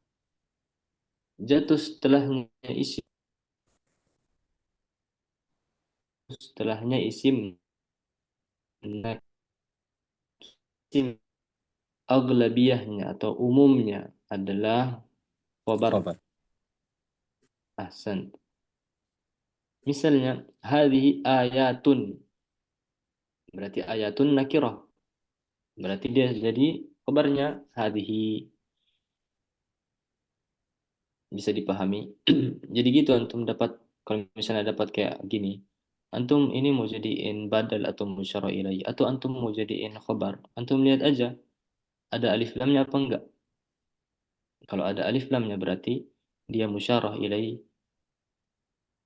jatuh setelahnya isim isim aglabiyahnya atau umumnya adalah khabar. Khobar. Ahsan. Misalnya hadhihi ayatun, berarti ayatun nakirah, berarti dia jadi khabarnya hadhihi. Bisa dipahami. Jadi gitu antum dapat, kalau misalnya dapat kayak gini, antum ini mau jadiin badal atau musyara ilaih atau antum mau jadiin khabar, antum lihat aja ada alif lamnya apa enggak. Kalau ada alif lamnya berarti dia musyarah ilaih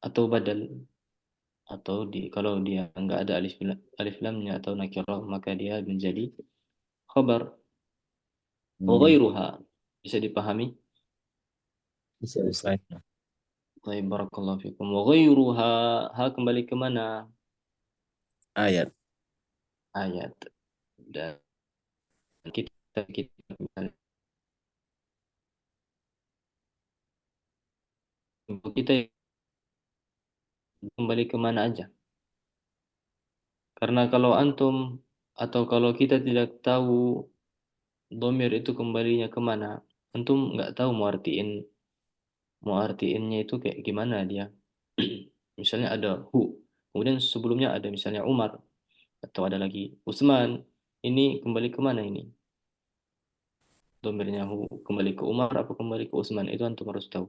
atau badal, atau kalau dia enggak ada alif lamnya atau nakirah maka dia menjadi khabar. Wa Hmm, ghairuha, bisa dipahami. bisa, bisa. Baik. Baik, barakallahu fikum. Wa ghairuha, ha kembali ke mana? Ayat. Ayat. Dan kita misalnya, untuk kita kembali ke mana aja. Karena kalau antum atau kalau kita tidak tahu domir itu kembalinya kemana, antum nggak tahu mau artiinnya itu kayak gimana dia. Misalnya ada hu, kemudian sebelumnya ada misalnya Umar. Atau ada lagi Utsman. Ini kembali ke mana ini? Domirnya kembali ke Umar apa kembali ke Utsman? Itu antum harus tahu.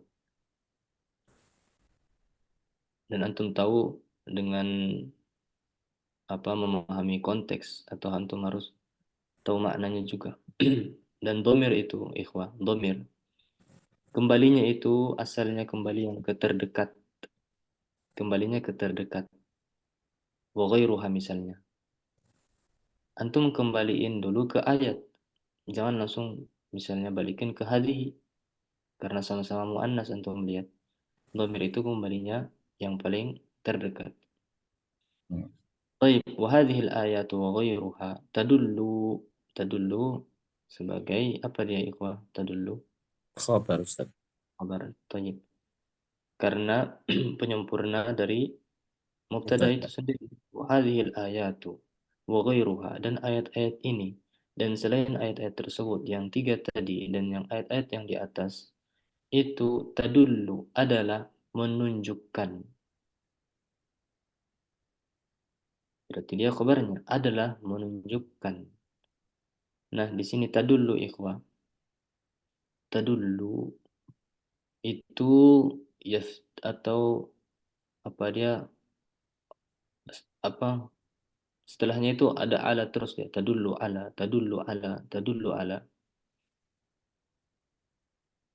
Dan antum tahu dengan apa memahami konteks atau antum harus tahu maknanya juga. Dan domir itu, ikhwah, domir. Kembalinya itu asalnya kembali yang keterdekat. Kembalinya keterdekat. Wa ghairuha misalnya. Antum kembaliin dulu ke ayat. Jangan langsung misalnya balikin ke hadis. Karena sama-sama muannas antum melihat. Domir itu kembalinya yang paling terdekat. Hmm. Baik, wa hadhil ayatu wa ghairuha tadullu sebagai apa dia ikhwah? Tadullu Khobar Ustaz. kabar thayyib. Karena penyempurna dari mubtada itu Mubtada. sendiri. Wa hadhil ayatu wa ghairuha dan ayat-ayat ini dan selain ayat-ayat tersebut yang tiga tadi dan yang ayat-ayat yang di atas itu tadullu adalah menunjukkan. Berarti dia kabarnya adalah menunjukkan. Nah, di sini tadullu ikhwah. Tadullu itu ya atau apa dia apa setelahnya itu ada ala terus ya tadullu ala tadullu ala tadullu ala.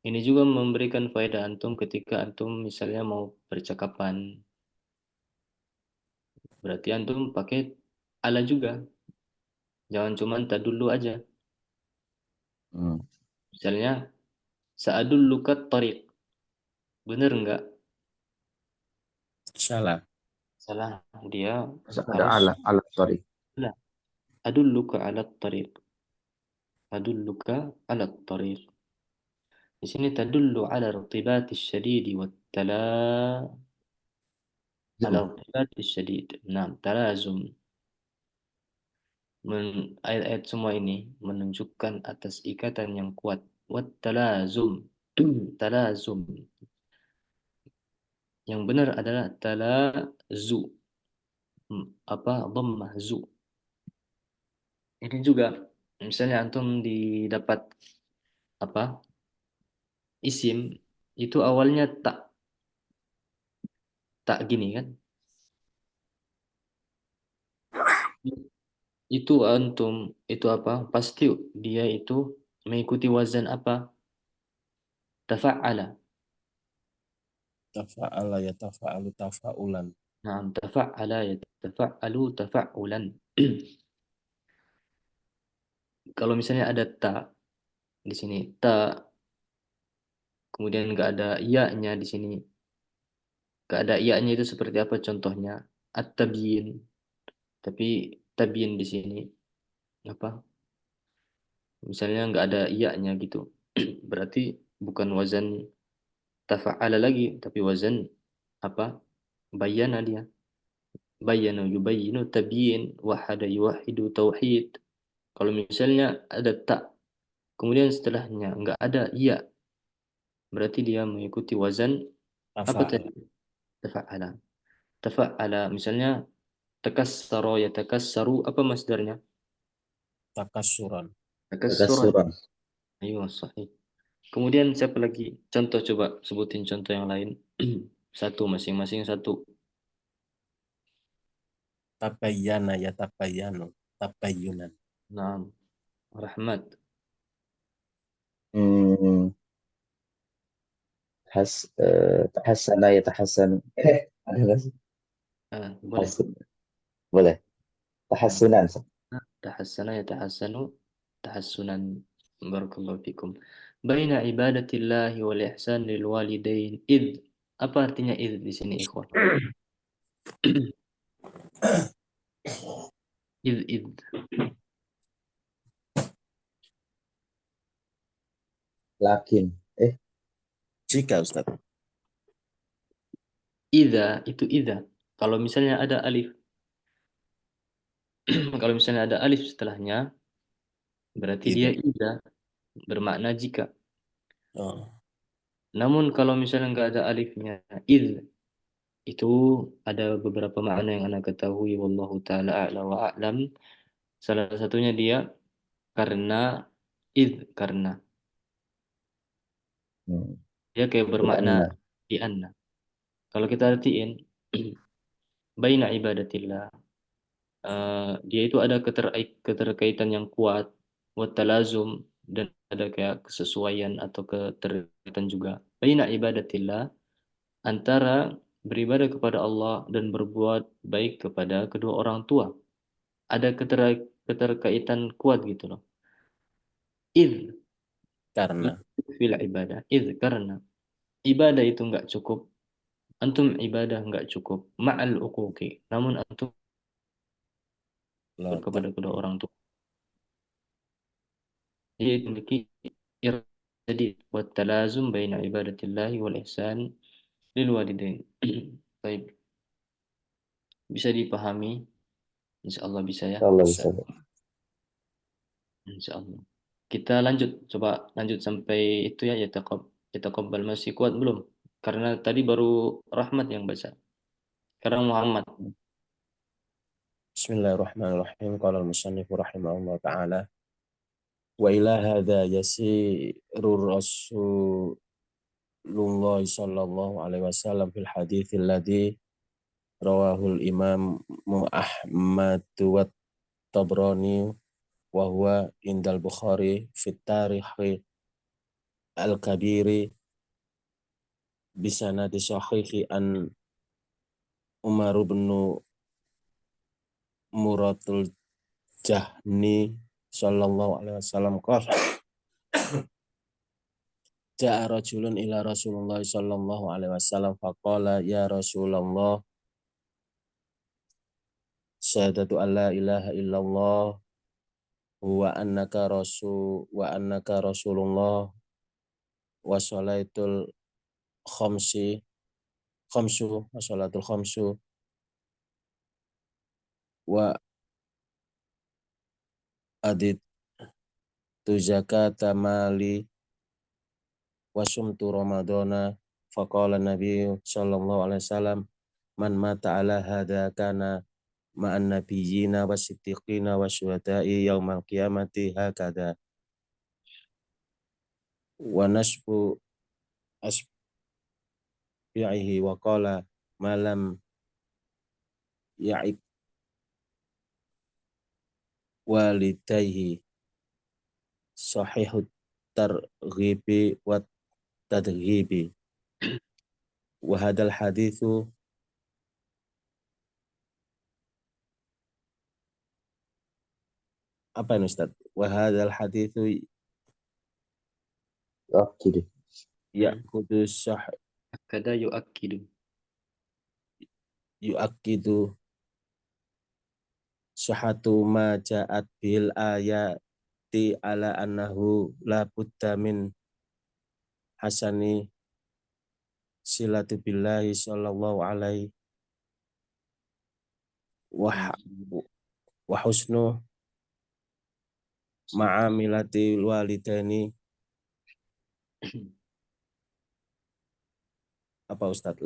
Ini juga memberikan faedah antum ketika antum misalnya mau percakapan. Berarti antum pakai ala juga. Jangan cuma tadullu aja. Hmm. Misalnya sa'adulluka tariq. Benar enggak? Salah. Salah. Dia Terus ada harus alat sorry. la adulluka ala tariq. Adulluka ala tariq. Di sini tadullu ala irtibati syadidi wa tala ala Zoom. irtibati syadid. Nah, talazum. Ayat-ayat semua ini menunjukkan atas ikatan yang kuat. Wa talazum. Talazum. Yang benar adalah talazu. Apa? Dhammah zu. Ini juga misalnya antum didapat apa? Isim itu awalnya tak tak gini kan? Itu antum itu apa? Pasti dia itu mengikuti wazan apa? Tafa'ala. Tafa'ala ya tafa'alu tafa'ulan. Nah, tafa'ala ya tafa'alu tafa'ulan. Kalau misalnya ada ta di sini, ta kemudian nggak ada iya-nya di sini. Nggak ada iya-nya itu seperti apa contohnya? At-tabyin. Tapi tabyin di sini apa? Misalnya nggak ada iya-nya gitu. Berarti bukan wazan tafa'ala lagi, tapi wazan apa? Bayana dia. Bayana yubayyinu tabyin, wahada yuwahidu tauhid. Kalau misalnya ada tak, kemudian setelahnya nggak ada iya, berarti dia mengikuti wazan apa tadi? Tafa'al. Tafa'ala. Tafa'ala. Misalnya takassaro ya takassaru apa masdarnya? Takasuran. Takassuran. Takasuran. Ayo sahih. Kemudian siapa lagi? Contoh coba sebutin contoh yang lain. Satu masing-masing satu. Tabayyana ya tabayyanu. Tabayyunan. Nah, Rahmat. Hmm. Tahassana ya tahassanu. Ada nggak sih? Boleh. Boleh. Nah, Tahassunan. tahassana ya tahassanu tahassunan. Barakallahu fikum. Baina ibadatillahi wal ihsan lil walidain id. Apa artinya id di sini ikhwan? Id. Lakin. Jika Ustaz. Ida itu ida. Kalau misalnya ada alif, kalau misalnya ada alif setelahnya, berarti dia Itu. ida bermakna jika. Oh. Namun kalau misalnya nggak ada alifnya, id Itu ada beberapa makna yang anak ketahui, wallahu taala a'la wa a'lam. Salah satunya dia karena karena Hmm. dia kayak bermakna Lianna. di anna. Kalau kita artiin baina ibadatillah, dia itu ada keterkaitan yang kuat, wa talazum, dan ada kayak kesesuaian atau keterkaitan juga baina ibadatillah, antara beribadah kepada Allah dan berbuat baik kepada kedua orang tua. Ada keterkaitan kuat gitu loh. Id Karena fil ibadah. Id karena ibadah itu nggak cukup. Antum ibadah nggak cukup. Ma'al uquqi. Namun antum lotek kepada kedua orang tua. Dia memiliki jadi buat talazum baina ibadatillahi wal ihsan lil walidain. Baik, bisa dipahami? Insya Allah bisa ya. Insyaallah bisa. bisa. Insya Allah. Kita lanjut, coba lanjut sampai itu ya, yataqabbal masih kuat belum? Karena tadi baru Rahmat yang baca. Sekarang Muhammad. Bismillahirrahmanirrahim. Qala al-musannif rahimahullah taala wa ila hadza yasirur rasulullah sallallahu alaihi wasallam fil hadits alladhi rawahul imam Ahmad wa Tabrani wa huwa indal Bukhari fit tarikh al-kabiri bisanadi sahihi an Umar bin Muratul Jahni sallallahu alaihi wasallam qala ja'a rajulun ila Rasulullah sallallahu alaihi wasallam faqala ya Rasulullah syahadatu an la ilaha illallah wa annaka rasulullah wa salaitul khamsi wa salatul khamsu wa adit tu zakata mali wa sumtu ramadana faqala nabi sallallahu alaihi wasallam man mata ala hada kana ma'an nabiyyina wa siddiqina wa syuhada'i yaumal qiyamati hakada wa nasbu asbi'ihi wa qala malam ya'ib walidayhi sahihut targhibi wa tadghibi wa hadal hadithu apa ini Ustaz? Wa hadal hadithu Oke deh. ya'kudu Kada yu'akkidu. yu'akkidu sahatu ma ja'at bil ayati ala annahu la budda min hasani silatu billahi sallallahu alaihi wa, wa husnu ma'amilati walidaini apa Ustaz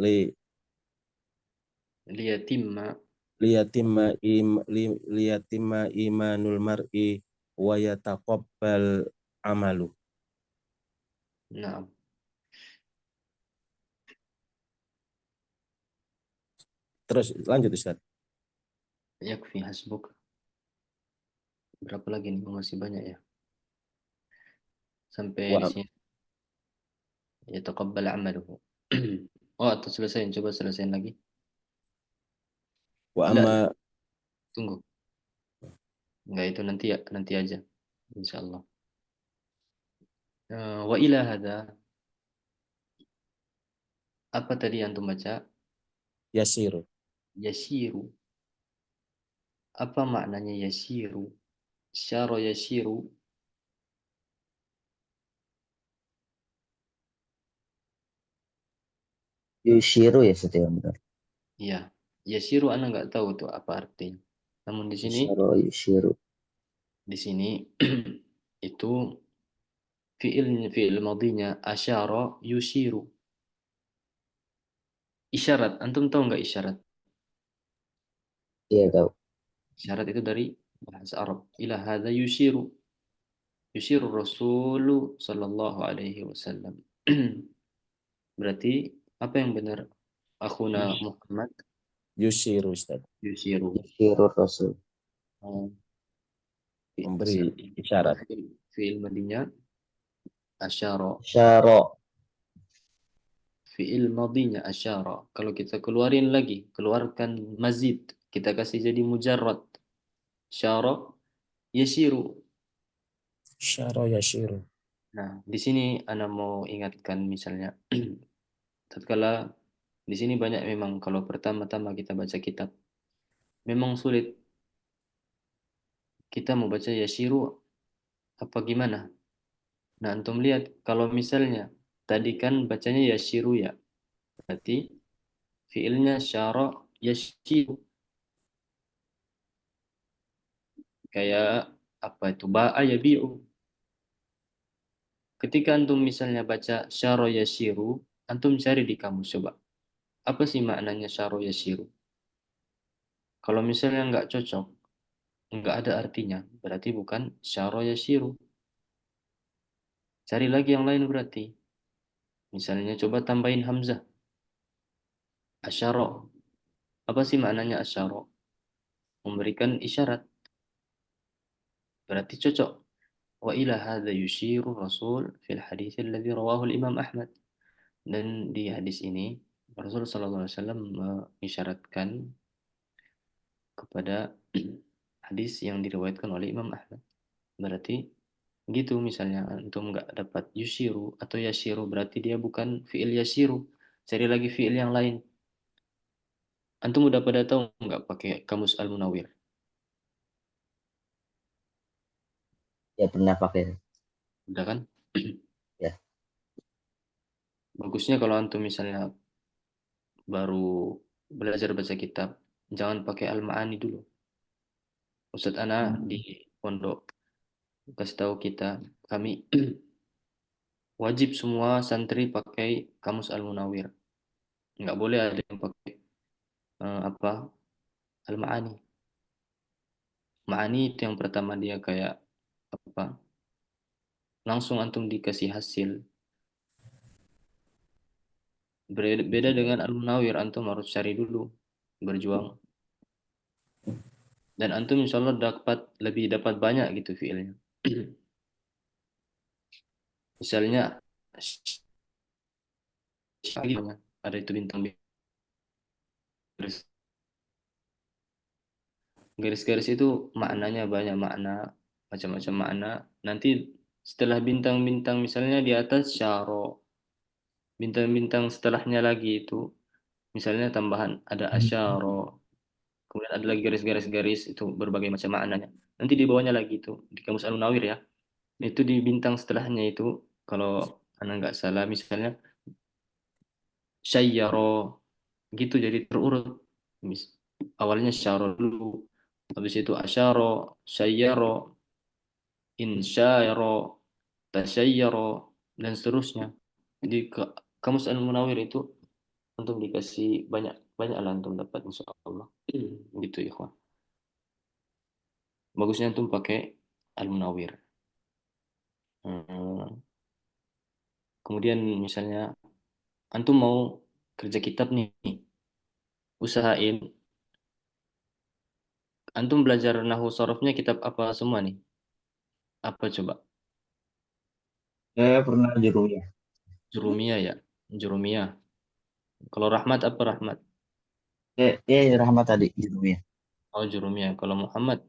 Liyatimma. liyatimma liyatimma imanul mar'i wa yataqabbal amalu. Nah, Terus lanjut Ustaz. yakfi hasbuk. Berapa lagi nih? Oh, masih banyak ya. Sampai di Wa, sini. Yataqabbal amaluhu. Oh, atau selesai. Coba selesaiin lagi. wa Enggak, amma tunggu. Enggak, itu nanti ya, nanti aja. Insya Allah. Wa ila hadha. Apa tadi yang antum baca? yasiru Yasiru. Apa maknanya yasiru? Syara yasiru. Yushiru ya setiap benar. Ya, yasiru anak nggak tahu tuh apa artinya. Namun Isyara yushiru. di sini itu fiil madinya asyara yusiru. Isyarat, antum tahu nggak isyarat? Iya tahu. Isyarat itu dari bahasa Arab. Ila hadza yushiru. Yushiru Rasulu sallallahu alaihi wasallam. Berarti apa yang benar? Akhuna Muhammad Yushiru Ustaz, yushiru. Yushirur Rasul. Oh, memberi isyarat. fi'il madinya asyara. Syara. Fi'il madinya asyara. Kalau kita keluarin lagi, keluarkan mazid. Kita kasih jadi mujarrad. Syara yashiru. Syara yashiru. Nah, di sini Ana mau ingatkan misalnya, tatkala di sini banyak memang kalau pertama-tama kita baca kitab, memang sulit kita mau baca yashiru apa gimana. Nah, antum lihat kalau misalnya tadi kan bacanya yashiru ya, berarti fiilnya syara yashiru kayak apa itu ba'a yabi'u. Ketika antum misalnya baca syara yashiru, antum cari di kamus coba. Apa sih maknanya syara yashiru? Kalau misalnya nggak cocok, nggak ada artinya, berarti bukan syara yashiru. Cari lagi yang lain berarti. Misalnya coba tambahin hamzah. Asyara. Apa sih maknanya asyara? Memberikan isyarat. Berarti cocok. Wa ila hadza yushiru Rasul fil hadits alladhi rawahu al-Imam Ahmad. Dan di hadis ini Rasul sallallahu alaihi wasallam mengisyaratkan kepada hadis yang diriwayatkan oleh Imam Ahmad. Berarti gitu misalnya antum nggak dapat yushiru atau yashiru berarti dia bukan fiil yashiru. Cari lagi fiil yang lain. Antum udah pada tahu nggak pakai kamus Al-Munawir? Ya pernah pakai. Udah kan? Ya. Bagusnya kalau antum misalnya baru belajar baca kitab, jangan pakai Al-Ma'ani dulu. Ustadz Ana di pondok kasih tahu kita, kami wajib semua santri pakai kamus Al-Munawir. Nggak boleh ada yang pakai apa Al-Ma'ani. Ma'ani itu yang pertama dia kayak apa? Langsung antum dikasih hasil. Beda dengan Al-Munawir, antum harus cari dulu, berjuang. Dan antum insya Allah dapat banyak gitu fiilnya. Misalnya ada itu bintang garis. Garis-garis itu maknanya banyak makna, macam-macam makna. Nanti setelah bintang-bintang misalnya di atas syaro, bintang-bintang setelahnya lagi itu misalnya tambahan ada asyaro, kemudian ada lagi garis-garis-garis itu berbagai macam maknanya. Nanti di bawahnya lagi itu di kamus Al-Munawir ya. Itu di bintang setelahnya itu kalau anak nggak salah misalnya syayyaro gitu jadi terurut. Awalnya syaro dulu, habis itu asyaro, syayyaro, insyaro, tasyayyaro, dan seterusnya. Jadi kamus Al-Munawir itu untuk dikasih banyak banyak lah untuk dapat insya Allah. Gitu ya kawan. Bagusnya antum pakai Al-Munawir. Hmm, kemudian misalnya antum mau kerja kitab nih, usahain antum belajar nahu sorofnya kitab apa semua nih? Apa coba? Saya pernah Jurumiyah. Jurumiyah ya, Jurumiyah. Kalau Rahmat apa Rahmat? Rahmat tadi Jurumiyah. Oh Jurumiyah. Kalau Muhammad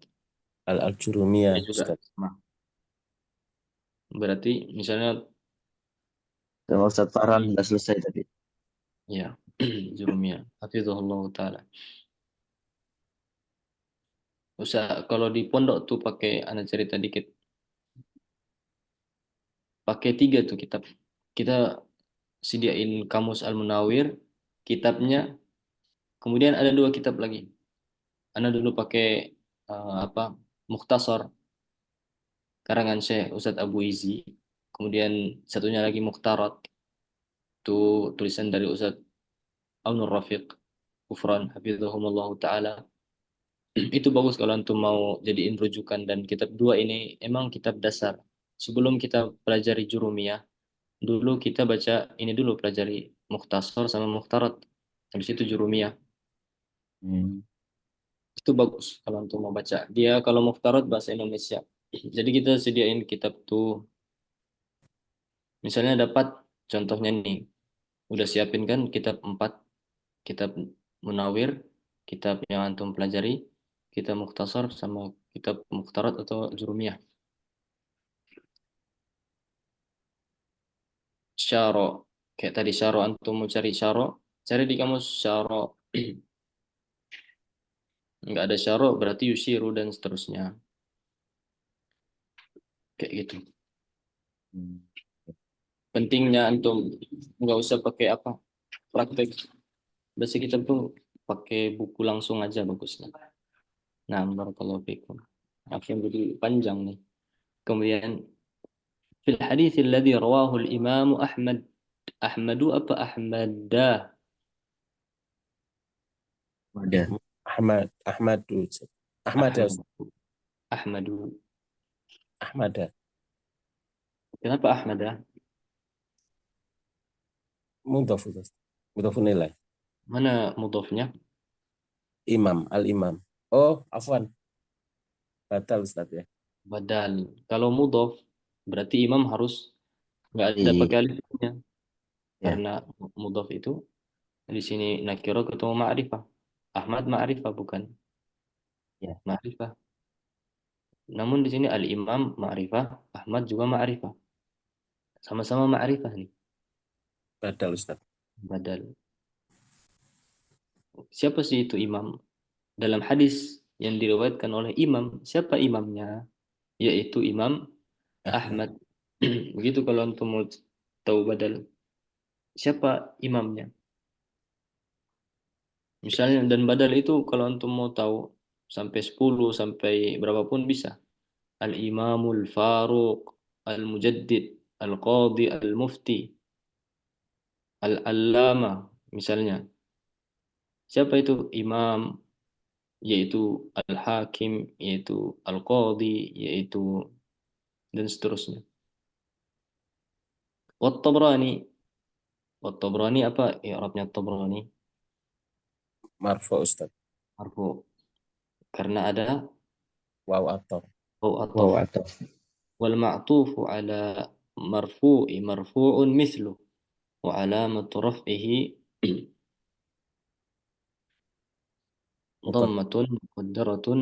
Al-Jurumiyah ya juga Ustaz. sama. Berarti misalnya Sama Ustadz Farhan di udah selesai tadi. ya Jurumiyah. Hafizahullah taala. Usah kalau di pondok tuh pakai anak cerita dikit. Pakai tiga tuh kitab. Kita sediain kamus Al-Munawir, kitabnya. Kemudian ada dua kitab lagi. Anak dulu pakai apa? Mukhtasar karangan Syekh Ustadz Abu Izi. Kemudian satunya lagi Mukhtarat. Itu tulisan dari Ustadz Aunur Rafiq Kufran hafizahumullah taala. Itu bagus kalau antum mau jadiin rujukan, dan kitab dua ini emang kitab dasar. Sebelum kita pelajari jurumiyah, dulu kita baca ini dulu, pelajari Mukhtasar sama Mukhtarat. Habis itu jurumiyah. Hmm. Itu bagus kalau antum mau baca. Dia kalau Mukhtarat bahasa Indonesia. Jadi kita sediain kitab tuh. Misalnya dapat contohnya nih, udah siapin kan kitab 4, kitab Munawir, kitab yang antum pelajari, kitab Mukhtasar sama kitab Mukhtarat atau Jurumiyah. Syaro, kayak tadi syaro, antum mau cari syaro, cari di kamus syaro. Nggak ada syaro berarti yusiru dan seterusnya. Kayak gitu. Hmm. Pentingnya antum nggak usah pakai apa, praktek. Bahasa kitab tuh pakai buku langsung aja bagusnya. Nah, barakallahu fikum. Akhirnya jadi panjang nih. Kemudian fil hadits alladhi rawahu al-Imam Ahmad. Ahmadu apa Ahmadah? Ada. Ahmad dulu. Ahmad ya, Ahmad. Ustaz. Ahmadu. Ahmad ya. Kenapa Ahmadah? Mudhaf, Ustaz. Mudhafun ilaih. Mana mudhafnya? Imam, al-imam. Oh, afwan. Batal, Ustaz ya. Badal. Kalau mudhaf berarti imam harus nggak ada Iya. pakai alifnya, Ya. karena mudhaf itu di sini nakiro ketemu ma'rifah. Ahmad ma'rifah bukan Ya. ma'rifah. Namun di sini al-imam ma'rifah, Ahmad juga ma'rifah. Sama-sama ma'rifah nih. Batal, Ustaz. Badal. Siapa sih itu imam? Dalam hadis yang diriwayatkan oleh imam, siapa imamnya? Yaitu Imam Ahmad. Ahmad. Begitu kalau antum mau tahu badal, siapa imamnya? Misalnya, dan badal itu kalau antum mau tahu sampai 10 sampai berapapun bisa. Al-Imamul Faruq, Al-Mujaddid, Al-Qadi, Al-Mufti, Al-Allama misalnya. Siapa itu imam? Yaitu Al-Hakim, yaitu Al-Qadi, yaitu dan seterusnya. Wat-Tabrani. Wat-Tabrani apa i'rabnya Tabrani? Marfu, Ustaz. Marfu. Karena ada Waw atau. waw Wow, ataf. atau. Wal ma'tufu ala marfu'i marfu'un mithlu wa alamatu raf'ihi Mudhaf. dhammatun muqaddaratun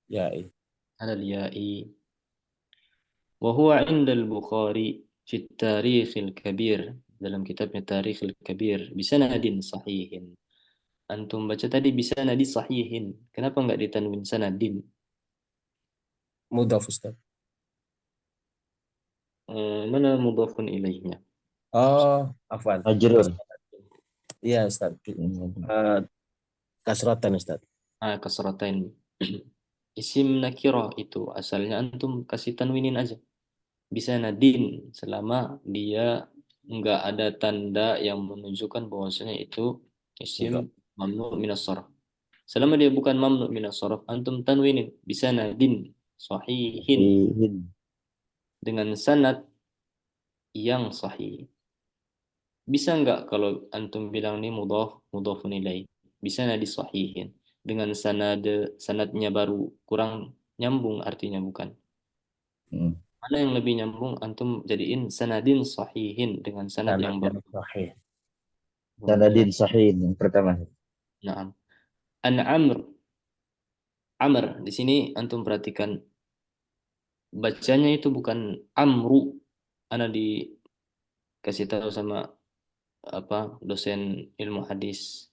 Ya, iya. alal ya'i. Wa huwa 'inda al-Bukhari fi at-Tarikh al-Kabir, dalam kitabnya Tarikh al-Kabir, bisanadin sahihin. Antum baca tadi bisanadi sahihin. Kenapa nggak ditanwin sanadin? Mudhaf, Ustaz. Mana mudhafun ilaihnya? Oh, afwan. Majrur. Iya, Ustaz. Eh, Kasratan, Ustaz. Kasratain. Isim nakirah itu asalnya antum kasih tanwinin aja. Bisa nadin selama dia nggak ada tanda yang menunjukkan bahwasanya itu isim Mudhaf. mamnu minas sharf. Selama dia bukan mamnu minas sharf, antum tanwinin bisa nadin sahihin, Sahihin. dengan sanad yang sahih. Bisa nggak kalau antum bilang ini mudhafun ilaih, bisa nadi sahihin dengan sanadnya baru kurang nyambung, artinya bukan. Hmm. Mana yang lebih nyambung, antum jadiin sanadin sahihin dengan sanad Sanad yang yang baru. sahih. Sanadin sahihin yang pertama. Naam. An Amr, Amr di sini antum perhatikan bacanya itu bukan Amru. Ana dikasih tahu sama apa dosen ilmu hadis.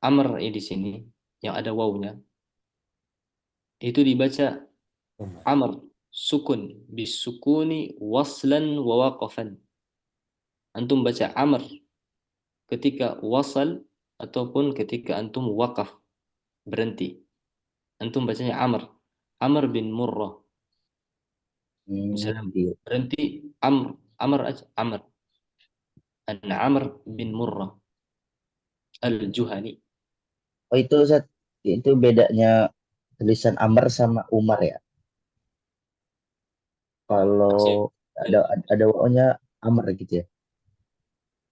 Amr di sini yang ada wawunya itu dibaca Amr sukun bisukuni waslan wa waqafan. Antum baca Amr ketika wasal ataupun ketika antum waqaf, berhenti. Antum bacanya Amr. Amr bin Murrah. Misalnya Iya. berhenti Amr, Amr aja Amr. An Amr bin Murrah. Al-Juhani. Oh itu Ustaz, itu bedanya tulisan Amr sama Umar ya. Kalau Maksudnya, ada wawunya Amr gitu ya.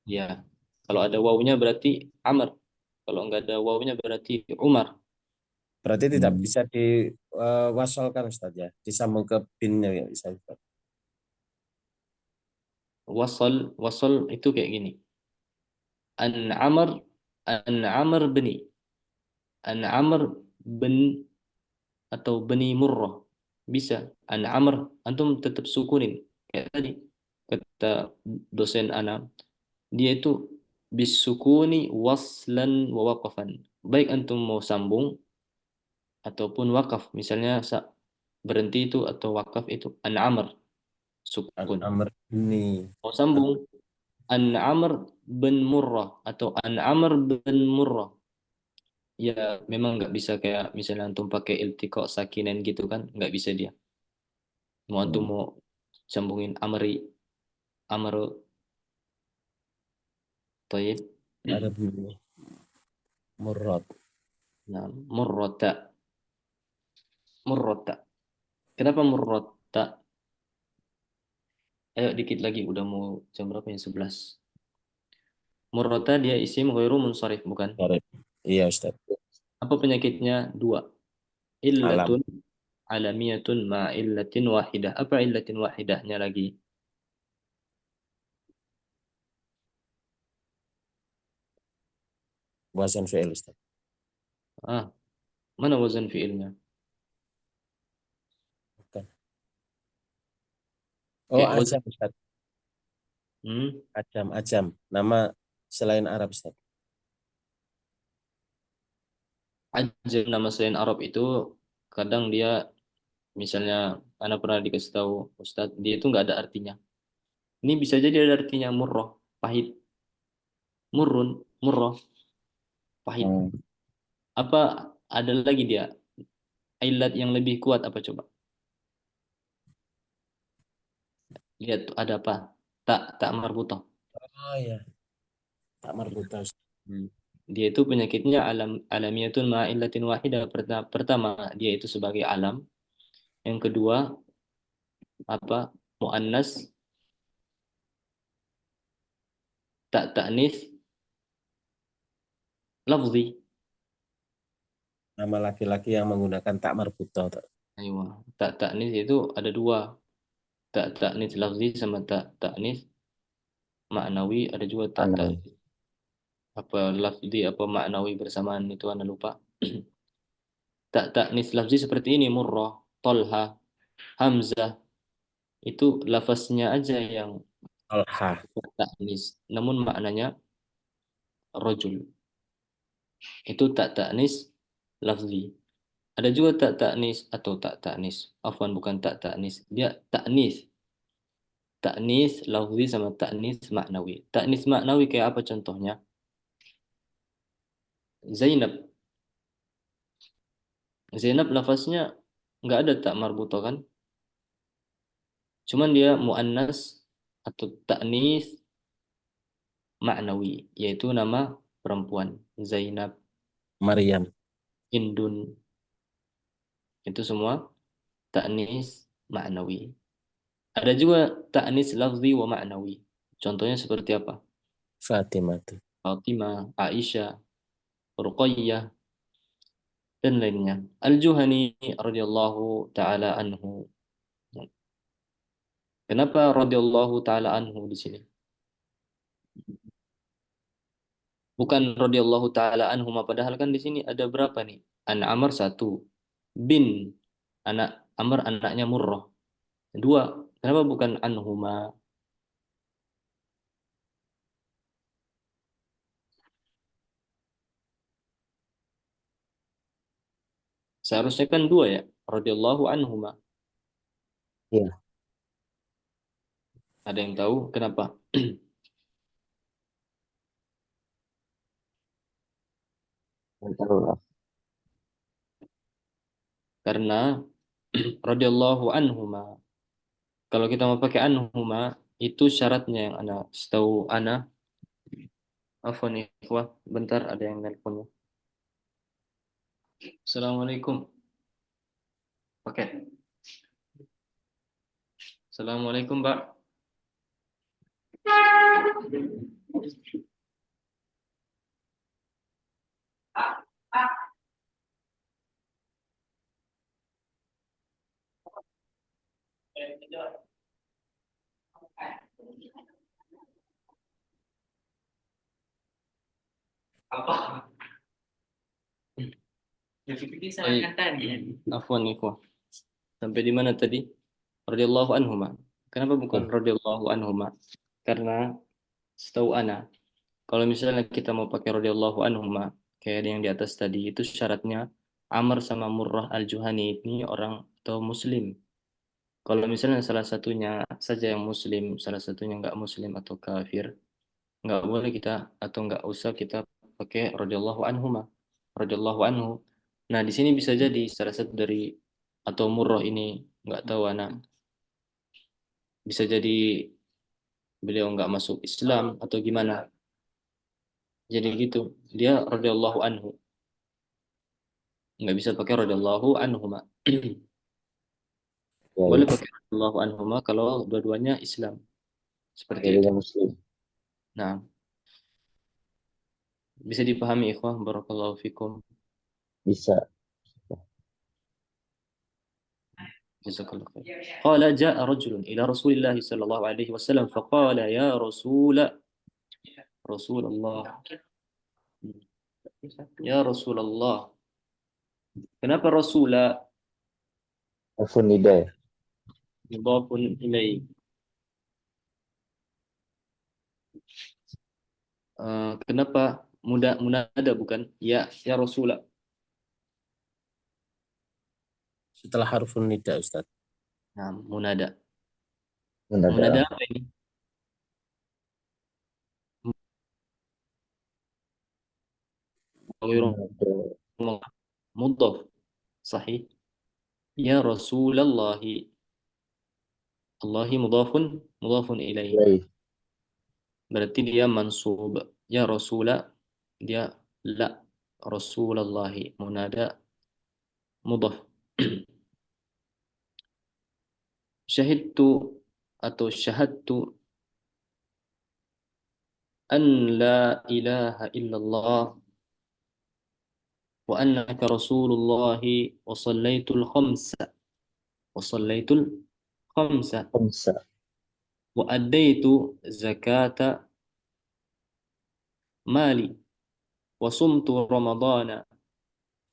ya. Kalau ada wawunya berarti Amr. Kalau nggak ada wawunya berarti Umar. Berarti tidak Hmm. bisa diwasolkan Ustaz ya, disambung ke binnya ya bisa Ustaz. Wasal, wasal itu kayak gini. An-Amr, An-Amr bani. An-Amr bin atau bani Murrah. Bisa. An-Amr, antum tetap sukunin. Kayak tadi, kata dosen ana, dia itu bisukuni waslan wa waqafan. Baik antum mau sambung ataupun wakaf. Misalnya berhenti itu atau wakaf itu An-Amr, sukun. Amr ini Mau sambung An-Amr bin Murrah atau An-Amr bin Murrah. Ya memang nggak bisa kayak misalnya antum pakai iltiqa sakinen gitu kan, nggak bisa dia. Mau antum mau sambungin Amri, Amr, Toyib. ada bunyi murad. Nah, Murrota, Murrota. Kenapa Murrota? Ayo dikit lagi, udah mau jam berapa ya? 11. Murrota dia isim ghairu munsharif, bukan? Sorry. Iya Ustaz. Apa penyakitnya? Dua. Alam Illatun alamiyatun ma illatin wahidah. Apa illatin wahidahnya lagi? wazan fi'il Ustaz. Ah, mana wazan fiilnya? Bukan. Oh, Kayak wazan. ajam Ustaz. Hmm, Ajam, ajam. Nama selain Arab Ustaz. ajam nama selain Arab itu kadang dia misalnya anak pernah dikasih tahu Ustadz dia itu nggak ada artinya. Ini bisa jadi ada artinya murroh, pahit, murrun, murroh, pahit. Hmm. Apa ada lagi dia ilat yang lebih kuat apa coba? Lihat tuh ada apa? Tak tak marbutoh. Oh iya, tak marbuta Ustaz. Hmm. Dia itu penyakitnya alamiyatun ma'illatin wahidah. Pertama, dia itu sebagai alam. Yang kedua, apa? Muannas, tak taknis, lafzi. Nama laki-laki yang menggunakan tak marbuta. Ayo, tak taknis itu ada dua. Tak taknis lafzi sama tak taknis maknawi. Ada juga tak Anu. taknis apa lafzi apa maknawi bersamaan itu anda lupa. Tak taknis lafzi seperti ini murrah, tolha, hamzah itu lafaznya aja yang Alha. taknis. Namun maknanya rojul. Itu tak taknis lafzi. Ada juga tak taknis atau tak taknis. Afwan bukan tak taknis. Dia taknis. Taknis lafzi sama taknis maknawi. Taknis maknawi kayak apa contohnya? Zainab. Zainab lafaznya nggak ada tak marbuto kan? Cuman dia muannas atau taknis maknawi, yaitu nama perempuan. Zainab, Maryam. Hindun, itu semua taknis maknawi. Ada juga taknis lafzi wa maknawi. Contohnya seperti apa? Fatimah. Fatimah, Aisyah, Ruqayyah, dan lainnya. Al-Juhani radhiyallahu taala anhu. Kenapa radhiyallahu taala anhu di sini? Bukan radhiyallahu taala anhu, padahal kan di sini ada berapa nih? An Amr satu, bin anak Amr anaknya Murrah. Dua, kenapa bukan anhuma? Seharusnya kan dua ya, radhiyallahu anhuma. Iya, Ada yang tahu kenapa? tahu lah. Karena radhiyallahu anhuma. Kalau kita mau pakai anhuma, itu syaratnya yang ana setahu ana Afwan ikhwah, bentar ada yang nelpon. Assalamualaikum. Oke. Assalamualaikum, Mbak. Apa? Afwan ikhwah. Sampai di mana tadi? Radhiyallahu anhuma. Kenapa bukan radhiyallahu anhuma? Karena setahu ana, kalau misalnya kita mau pakai radhiyallahu anhuma, kayak yang di atas tadi, itu syaratnya Amr sama Murrah al-Juhani ini orang atau muslim. Kalau misalnya salah satunya saja yang muslim, salah satunya nggak muslim atau kafir, nggak boleh kita atau nggak usah kita pakai radhiyallahu anhuma, radhiyallahu anhu. Nah, di sini bisa jadi salah satu dari atau Murrah ini nggak tahu anak, bisa jadi beliau nggak masuk Islam atau gimana. Jadi gitu, dia radhiyallahu anhu, nggak bisa pakai radhiyallahu anhuma. Ya, Boleh ya. pakai radhiyallahu anhuma kalau dua-duanya Islam, seperti itu. Dua-duanya Muslim. Nah, bisa dipahami ikhwah, barakallahu fikum. Bisa. جزاك الله خير. قال جاء رجل إلى رسول الله صلى الله عليه وسلم فقال يا رسول الله يا رسول الله. Kenapa Rasula Alfun Nida. mudhafun ilaih? Kenapa munada bukan ya Rasula? Setelah harfun nida, Ustaz. Nah, munada. Mendadak. Munada apa ini? Mendadak. Mudhaf. Sahih. Ya Rasulullah. Allahi mudhafun ilaih. Baik. Berarti dia mansub. Ya Rasula, dia la Rasulullahi, munada mudhaf. Syahidtu atau syahadtu an la ilaha illallah wa annaka rasulullahi wa sallaitul khamsa wa sallaitul khamsa Khamsa. wa addaitu zakata mali wa sumtu ramadana.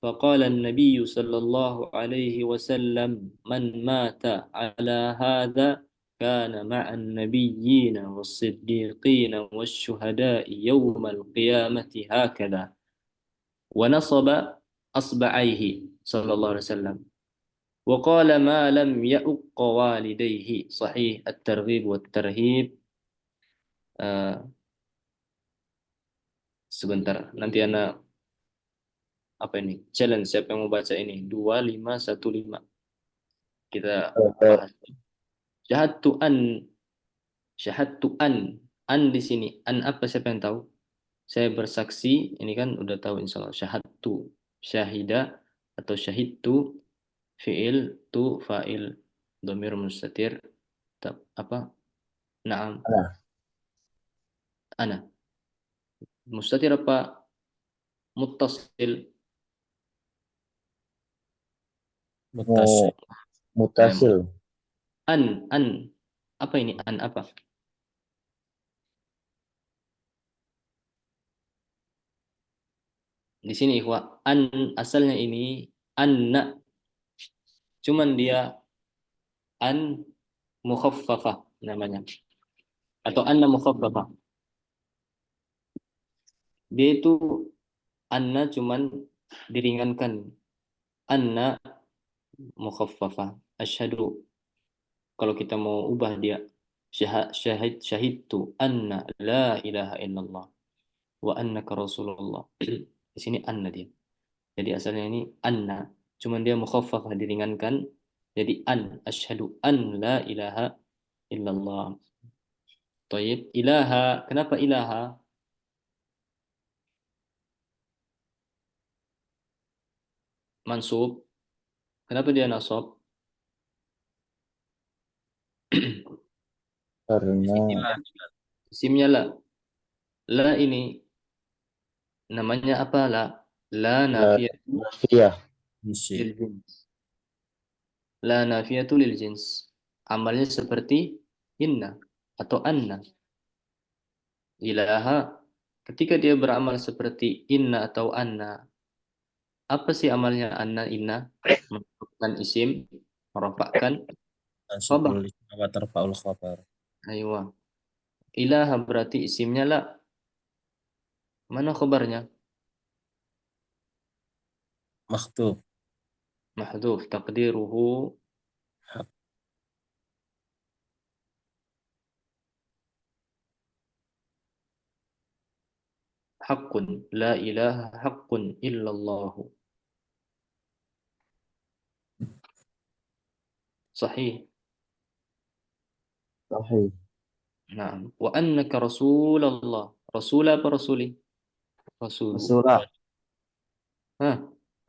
فقال النبي صلى الله عليه وسلم من مات على هذا كان مع النبيين والصديقين والشهداء يوم القيامة هكذا ونصب أصبعيه صلى الله عليه وسلم وقال ما لم يؤق والديه. صحيح الترغيب والترهيب. Sebentar, nanti anak apa ini challenge, siapa yang mau baca ini 2515 kita bahas. Syahadtu an, syahadtu an di sini an apa, siapa yang tahu? Saya bersaksi, ini kan udah tahu insya Allah. Syahadtu, syahida atau syahidtu, fiil tu fa'il, domir mustatir, apa? Naam, Ana. ana. Mustatir apa? Muttasil. Muttasil. Mutasil. An, apa ini? An apa? Di sini ikhwah, an asalnya ini anna, cuman dia an mukhaffafah namanya, atau anna mukhaffafah. Dia itu anna cuman diringankan, anna mukhaffafah. Asyhadu, kalau kita mau ubah dia syahidtu anna la ilaha illallah wa annaka rasulullah. Di sini anna dia. Jadi asalnya ini anna, cuman dia mukhaffafah diringankan jadi an, asyhadu an la ilaha illallah. Tayyib, ilaha, kenapa ilaha? mansub. Kenapa dia nasab? Karena Isimnya la. La ini namanya apa la? La nafiyatu nafiyah. Isi. lil jins. La nafiyatu lil jins. Amalnya seperti inna atau anna. Ilaha. Ketika dia beramal seperti inna atau anna, apa sih amalnya anna inna? Menentukan isim, merofakkan khabar. Nasibul wa tarfa'ul khabar. Aywa. Ilaha berarti isimnya la. Mana khabarnya? Makhtub. Mahdhuf taqdiruhu Hak. haqqun. La ilaha haqqun illallah. Sahih. Sahih. Naam. Wa annaka Rasulullah. Rasul apa rasuli? Rasulu. Rasulah. Hah?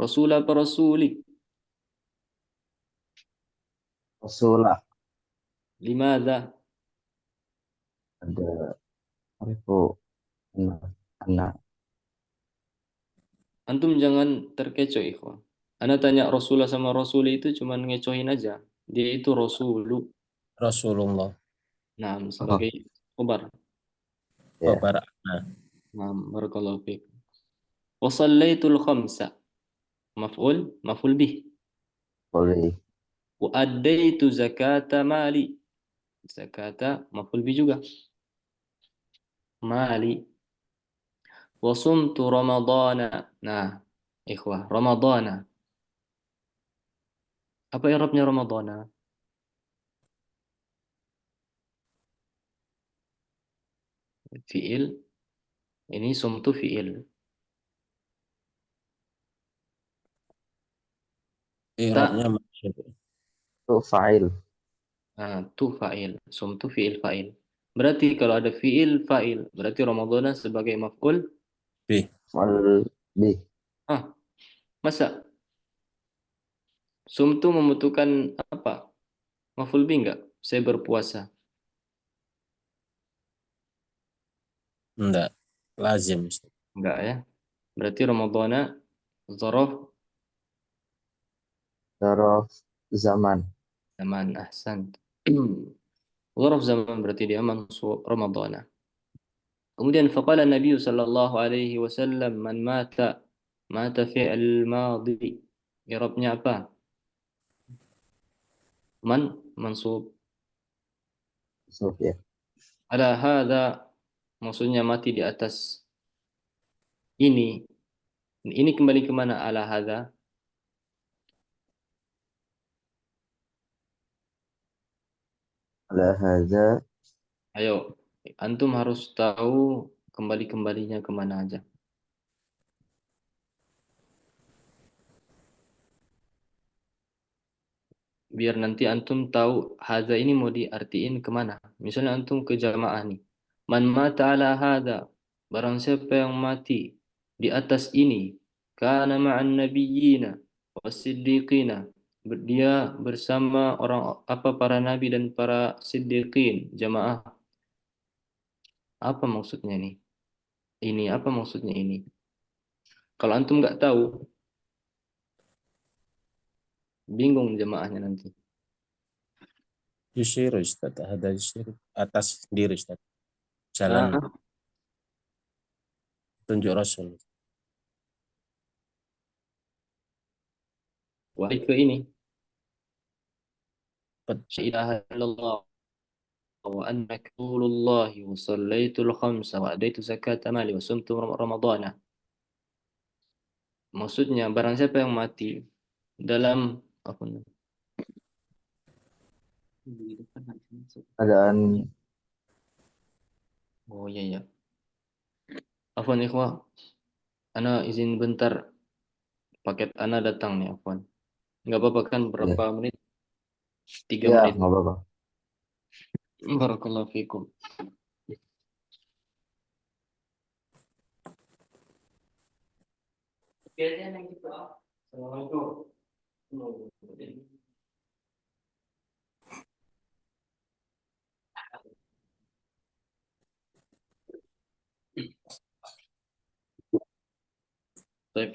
Rasul apa rasuli? Rasulah. Limadha? Ada arifu anak. Anak. Antum jangan terkecoh, ikhwan. Anda tanya Rasulullah sama Rasuli itu cuma ngecohin aja. Dia itu Rasulu. Rasulullah. Nah, Oh, sebagai khabar. ya. Khabar anna. Nah, barakallahu fiik. Wa sallaitul khamsa. Maf'ul bih. Boleh. Wa addaitu zakata mali. Zakata maf'ul bih juga. Mali. Wa sumtu ramadana. Nah, ikhwah, ramadana. Apa i'rabnya ramadana? Fi'il. Ini sumtu fi'il. I'rabnya Tak. maksud. Itu fa'il. Nah, tu fa'il. Sumtu fi'il fa'il. Berarti kalau ada fi'il fa'il, berarti ramadana sebagai maf'ul. B. Mal bih. Ah, masa sumtu membutuhkan apa? Maf'ul bih enggak? Saya berpuasa. Enggak. Lazim. Enggak ya. Berarti ramadana zaraf Zaraf zaman. zaman ahsan. Zaraf zaman berarti dia mansub ramadana. Kemudian faqala Nabi sallallahu alaihi wasallam man mata fi'il madhi. I'rabnya apa? Man mansub. Suf ya. Ala hadza maksudnya mati di atas ini. Ini kembali ke mana ala hadza? Ala hadza Ayo, antum harus tahu kembali-kembalinya kemana aja. Biar nanti antum tahu hadza ini mau diartiin kemana. Misalnya antum ke jamaah nih. Man mata ala hadza. Barang siapa yang mati di atas ini. Kana ma'an nabiyyina was-siddiqina. Dia bersama orang apa para nabi dan para siddiqin. Jamaah. Apa maksudnya nih? Ini apa maksudnya ini? Kalau antum nggak tahu, bingung jamaahnya nanti. Yusiru Ustaz. Ada yusiru. Atas diri Ustaz. Jalan Ah, tunjuk Rasul. wahai ke ini. Bet- La ilaha illallah wa annaka rasulullah wa sallaitul khamsa wa adaitu zakata mali wa sumtu ramadana. Maksudnya barang siapa yang mati dalam apa namanya? keadaan Oh iya ya. Afwan ikhwah, ana izin bentar, paket ana datang nih afwan. Enggak apa-apa kan ya. berapa menit? 3 Ya, menit. nggak apa-apa. Barakallahu fikum. Biasanya gitu. Baik,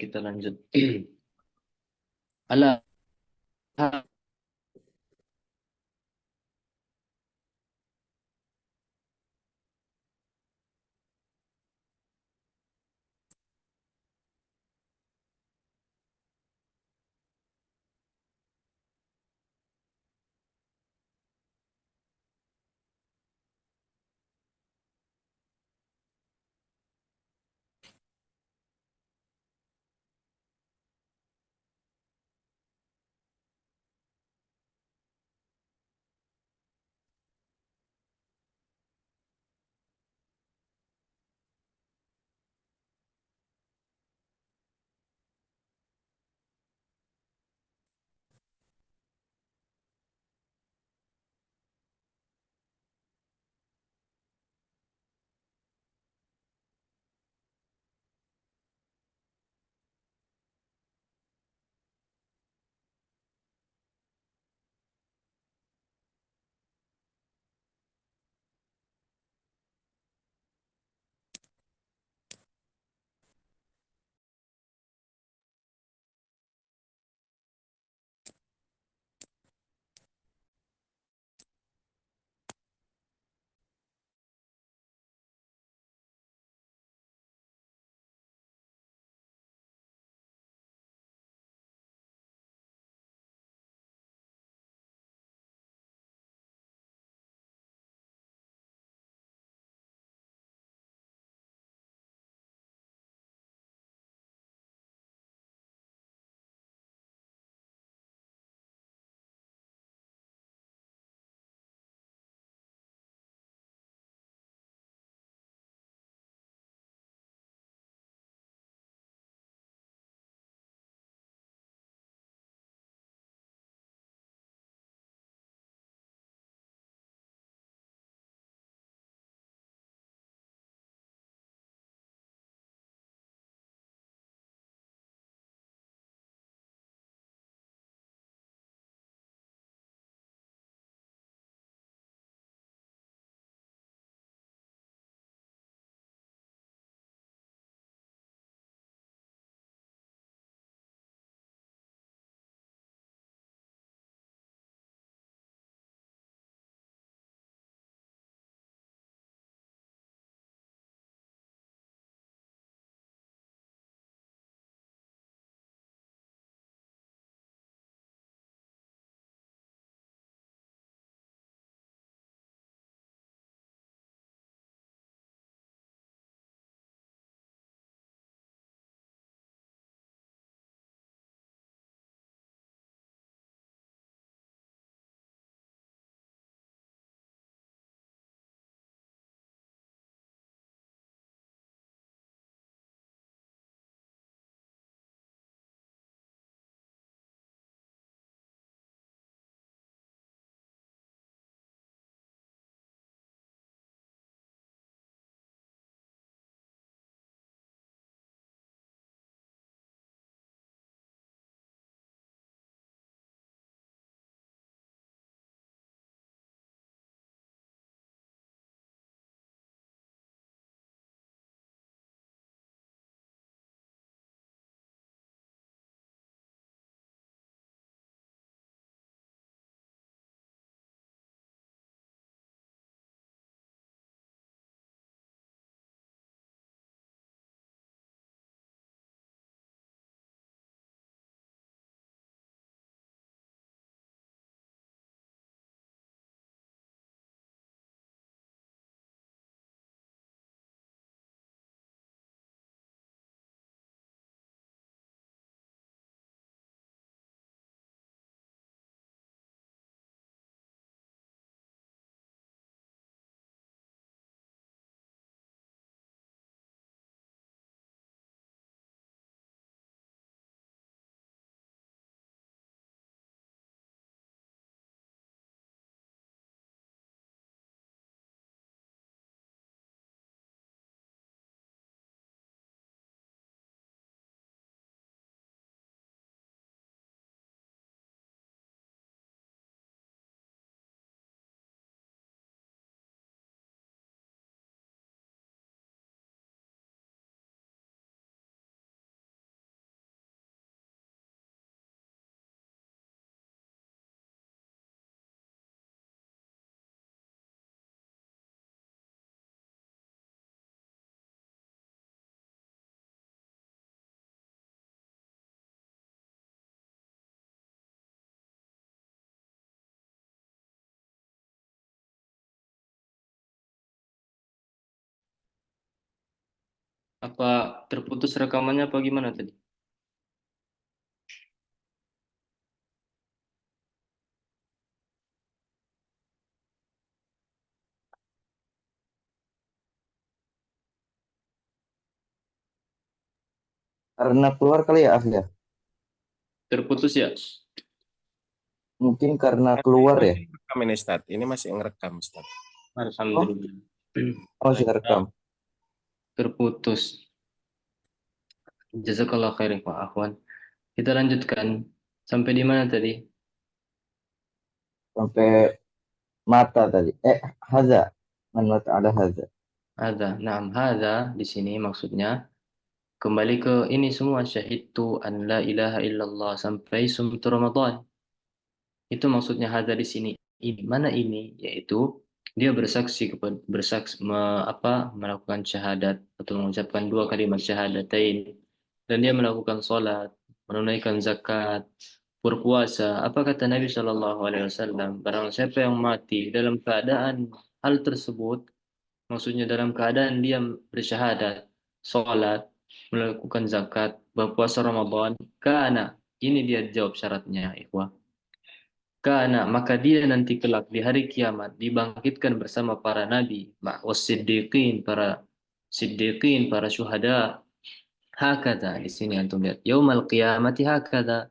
kita lanjut. Ala Apa terputus rekamannya apa gimana tadi? Karena keluar kali ya, Af ya? Terputus ya? Mungkin karena keluar ya. Masih ngerekam ini, Ustaz. Ini masih ngerekam, Ustaz. Oh, Alhamdulillah. oh sudah rekam. Terputus. Jazakallah khairan Pak Akhwan. Kita lanjutkan. Sampai di mana tadi? Sampai mata tadi. Haza. Man mata ada haza. Ada. Naam, hada di sini maksudnya kembali ke ini semua syahidtu an la ilaha illallah sampai sumtu Ramadan. Itu maksudnya hada di sini. Ini mana ini? Yaitu dia bersaksi kepada melakukan syahadat atau mengucapkan dua kalimat syahadatain dan dia melakukan salat, menunaikan zakat, berpuasa. Apa kata Nabi Shallallahu Alaihi Wasallam? Barang siapa yang mati dalam keadaan hal tersebut, maksudnya dalam keadaan dia bersyahadat, salat, melakukan zakat, berpuasa Ramadan, karena ini dia jawab syaratnya, ikhwah. Karena maka dia nanti kelak di hari kiamat dibangkitkan bersama para nabi, para siddiqin, para syuhada. Hakada di sini antum lihat. Yaumal qiyamati hakada.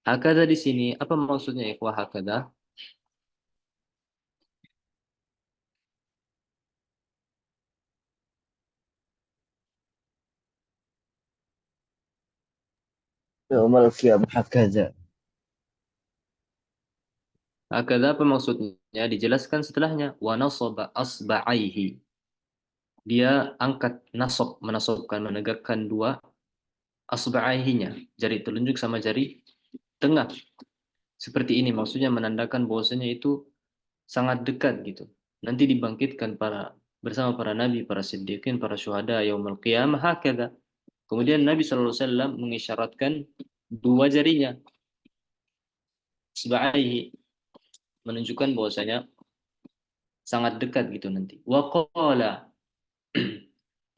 Hakada di sini apa maksudnya ikhwah hakada? Yaumal qiyamah hakaza. Hakada apa maksudnya? Dijelaskan setelahnya. Wa nasaba asba'aihi. Dia angkat nasab, menasabkan, menegakkan dua asba'aihinya, jari telunjuk sama jari tengah. Seperti ini maksudnya menandakan bahwasanya itu sangat dekat gitu. Nanti dibangkitkan bersama para nabi, para siddiqin, para syuhada yaumul qiyamah hakada. Kemudian Nabi sallallahu alaihi wasallam mengisyaratkan dua jarinya sebagai menunjukkan bahwasanya sangat dekat gitu nanti. Wa qala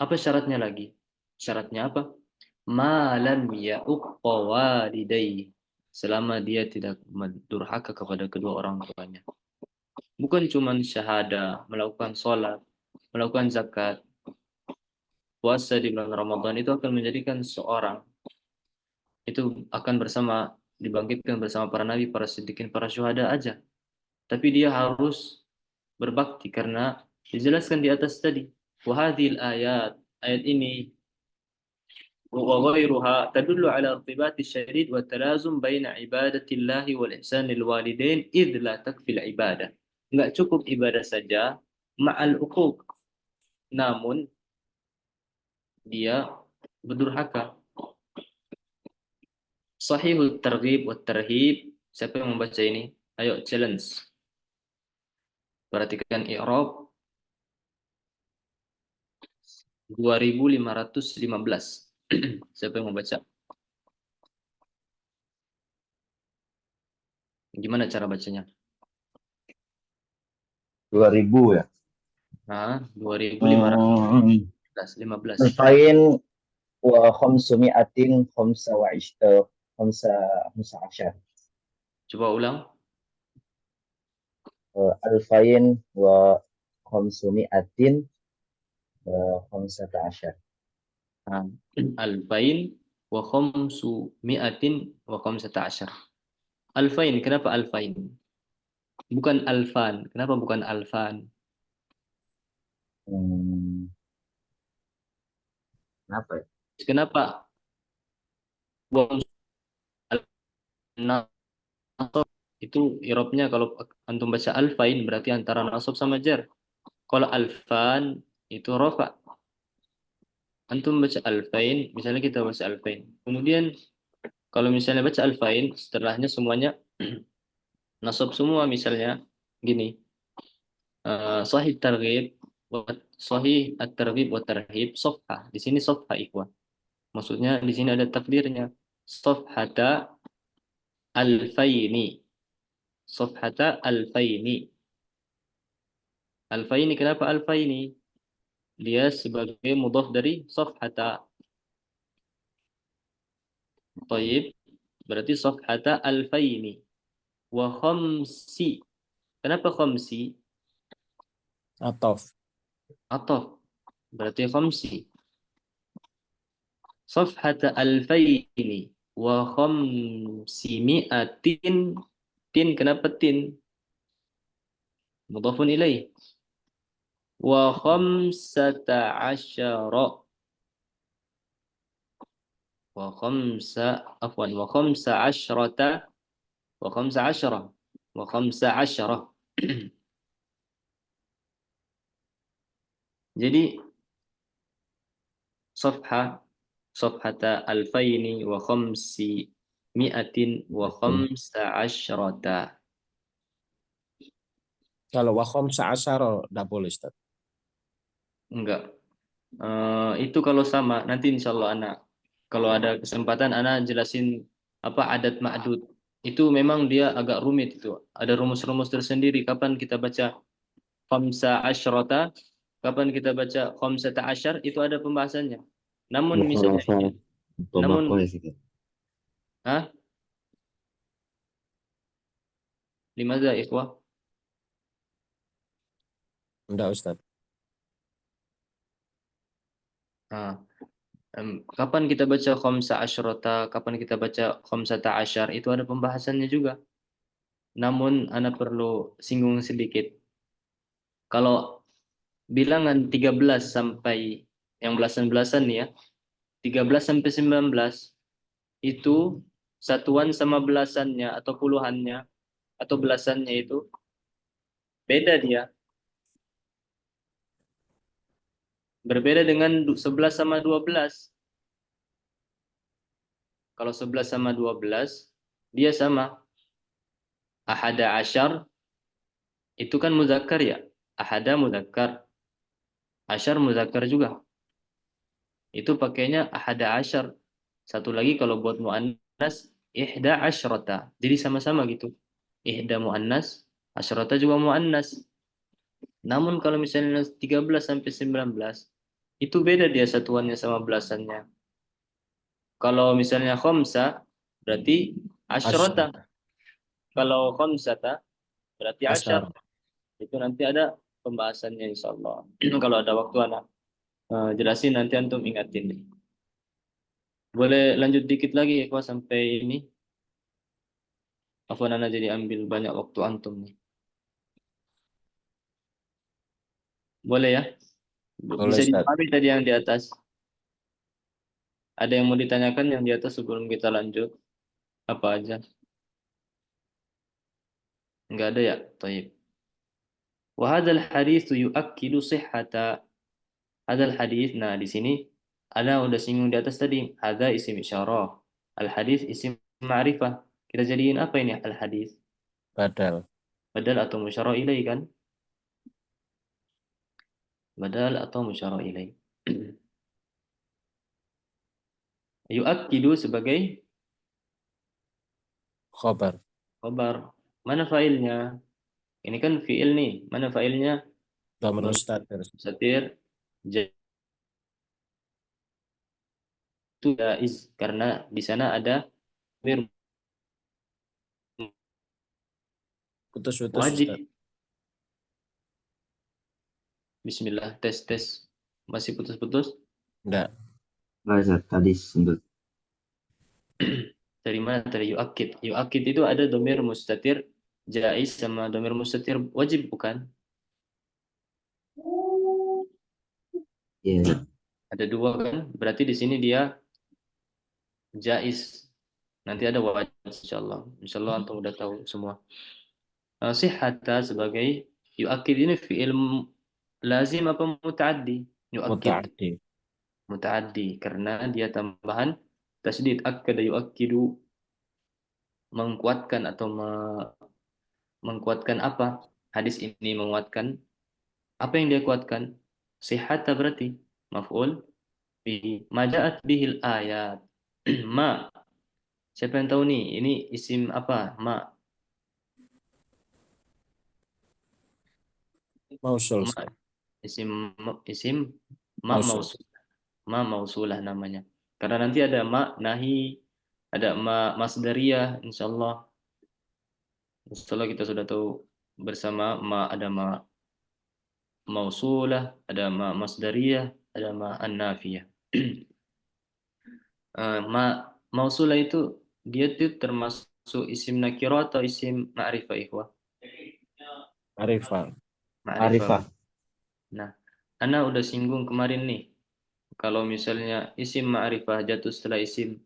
apa syaratnya lagi? Syaratnya apa? Ma lam ya'uqqa walidayhi. Selama dia tidak mendurhaka kepada kedua orang tuanya. Bukan cuma syahada, melakukan sholat, melakukan zakat, puasa di bulan Ramadan itu akan menjadikan seorang itu akan dibangkitkan bersama para nabi, para siddiqin, para syuhada aja. Tapi dia harus berbakti karena dijelaskan di atas tadi. Wahadil ayat ini وغيرها تدل على ارتباط الشديد والتلازم بين عبادة الله والإحسان للوالدين إذ لا تكفي العبادة. Enggak cukup ibadah saja ma'al uquq, namun dia berdurhaka. Sahihul Targhib wa Tarhib. Siapa yang membaca ini? Ayo challenge. Perhatikan i'rab 2515. Siapa yang membaca? Gimana cara bacanya? 2000 ya. Nah, 2515. 15. Alfain wa khamsumi'atin khamsa khamsa asyar. Coba ulang. Alfain wa khamsumi'atin khamsata asyar. Nah, alfain wa khamsu mi'atin wa khamsata asyar. Alfain, kenapa alfain? Bukan alfan. Kenapa bukan alfan? Hmm, Kenapa ya? Kenapa nasab itu irobnya kalau antum baca alfain berarti antara nasab sama jar. Kalau alfan itu rofa. Antum baca alfain, misalnya kita baca alfain. Kemudian kalau misalnya baca alfain, setelahnya semuanya nasab semua misalnya gini. Sahih targhib sahih at-targhib wa tarhib safha. Di sini safha ikhwan. Maksudnya di sini ada takdirnya. Safhata alfaini. Safhata alfaini. Alfaini kenapa alfaini? Dia sebagai mudhaf dari safhata. Thayyib, berarti safhata alfaini wa khamsi. Kenapa khamsi? Atof. Ataf. Berarti khamsi. Safhata alfaini wa khamsi mi'atin. Tin, kenapa tin? Mudhafun ilaih. Wa khamsata asyara. Wa khamsa, afwan, wa khamsa asyrata. Wa khamsa asyara. Wa khamsa asyara. Jadi safha, safhata alfaini wa khamsi mi'atin wa khamsa asyrata. Kalau wakom seasaro, tidak boleh, Ustaz. Enggak. Itu kalau sama, nanti insya Allah anak. Kalau ada kesempatan anak jelasin apa adat ma'dud. Itu memang dia agak rumit itu. Ada rumus-rumus tersendiri. Kapan kita baca khamsa asyrata, kapan kita baca khamsata asyar, itu ada pembahasannya. Namun misalnya, Mukhalafah namun, Tabaqah ya Sih. ah, limadha ikhwah? Enggak, Ustaz. Nah, kapan kita baca khamsa asyrata, kapan kita baca khamsata asyar, itu ada pembahasannya juga. Namun anak perlu singgung sedikit. Kalau bilangan 13 sampai yang belasan-belasan nih ya, 13 sampai 19 itu satuan sama belasannya atau puluhannya atau belasannya itu beda dia. Berbeda dengan 11 sama 12. Kalau 11 sama 12 dia sama. Ahada asyar itu kan muzakkar ya. Ahada muzakkar. Asyar muzakkar juga. Itu pakainya ahada asyar. Satu lagi kalau buat muannas ihda asyrata. Jadi sama-sama gitu. Ihda muannas, asyrata juga muannas. Namun kalau misalnya 13 sampai 19 itu beda dia satuannya sama belasannya. Kalau misalnya khamsa berarti asyrata. Asyar. Kalau khamsata berarti asyar. Asyar. Itu nanti ada pembahasannya insyaallah. Kalau ada waktu anak jelasin nanti antum ingatin. Boleh lanjut dikit lagi ya Pak sampai ini. Afwan ana jadi ambil banyak waktu antum nih. Boleh ya? Boleh, Bisa Ustaz. dipahami tadi yang di atas. Ada yang mau ditanyakan yang di atas sebelum kita lanjut? Apa aja? Enggak ada ya? Taib. Wa hadzal hadits yu'akkidu sihhata hadzal hadits. Nah, di sini ada udah singgung di atas tadi. Hadza isim isyarah. Al hadits isim ma'rifah. Kita jadiin apa ini al hadits? Badal. Badal atau musyarah ilaih kan? Badal atau musyarah ilaih. Yu'akkidu sebagai Khobar. khabar. Mana failnya? Ini kan fiil nih. Mana failnya? Dhamir Dhamir mustatir. mustatir jaiz karena di sana ada dhamir Putus-putus, Ustaz. wajib. Bismillah, tes tes. Masih putus-putus? Enggak. Nah, Ustaz, tadi sendut. Dari mana tadi yu'akid? Yu'akid itu ada dhamir mustatir jaiz sama dhamir mustatir wajib bukan? Iya. Ada dua kan? Berarti di sini dia jaiz. Nanti ada wajib insyaallah. Insyaallah antum udah tahu semua. Sihhata sebagai yu'akid ini fi'il lazim apa mutaaddi? Yu'akid Muta'addi. mutaaddi karena dia tambahan tasdid akkada yu'akkidu menguatkan atau mengkuatkan apa? Hadis ini menguatkan apa yang dia kuatkan? Sihhata berarti maf'ul bi maja'at bihil ayat. Ma. Siapa yang tahu nih? Ini isim apa? Ma. Mausul, Ma. Ustaz. isim isim ma Mausul. mausul, ma mausulah namanya. Karena nanti ada ma nahi, ada ma masdariyah, insyaallah. Insyaallah kita sudah tahu bersama ma ada ma mausulah, ada ma masdariyah, ada ma an-nafiyah. Ma mausulah itu dia tuh termasuk isim nakirah atau isim ma'rifah ikhwah? Arifah. Ma'rifah. Ma'rifah. Nah, Ana udah singgung kemarin nih, kalau misalnya isim ma'rifah jatuh setelah isim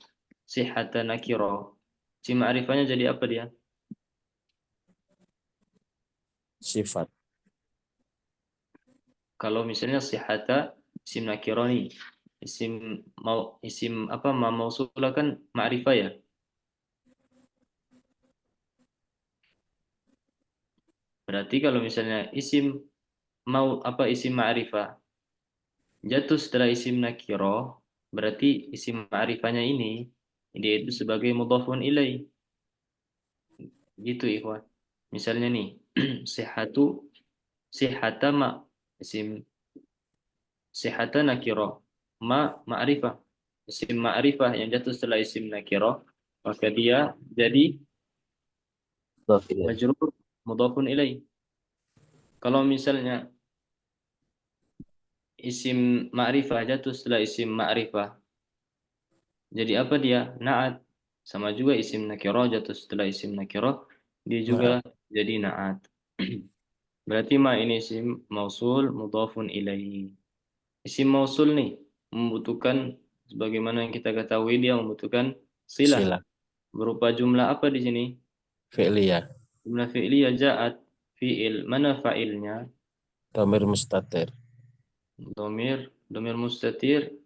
sihata nakirah, isim ma'rifahnya jadi apa dia? Sifat. Kalau misalnya sihata isim nakirah nih, isim apa ma mausulah kan ma'rifah ya. Berarti kalau misalnya isim ma'rifah jatuh setelah isim nakirah, berarti isim ma'rifahnya ini dia itu sebagai mudhafun ilaih. Gitu ikhwan. Misalnya nih, sihatu sihata ma isim sihata nakirah, ma ma'rifah. Isim ma'rifah yang jatuh setelah isim nakirah, maka dia jadi Mudhaf ilaih. majrur mudhafun ilaih. Kalau misalnya isim ma'rifah jatuh setelah isim ma'rifah, jadi apa dia? Na'at. Sama juga isim nakirah jatuh setelah isim nakirah, dia juga Nah, jadi na'at. Berarti ma ini isim mausul mudhafun ilaih. Isim mausul nih membutuhkan, sebagaimana yang kita ketahui, dia membutuhkan silah sila. berupa jumlah apa di sini? Fi'liyah. Jumlah fi'liyah ja'at, fi'il. Mana fa'ilnya? Dhamir mustatir. Domir mustatir.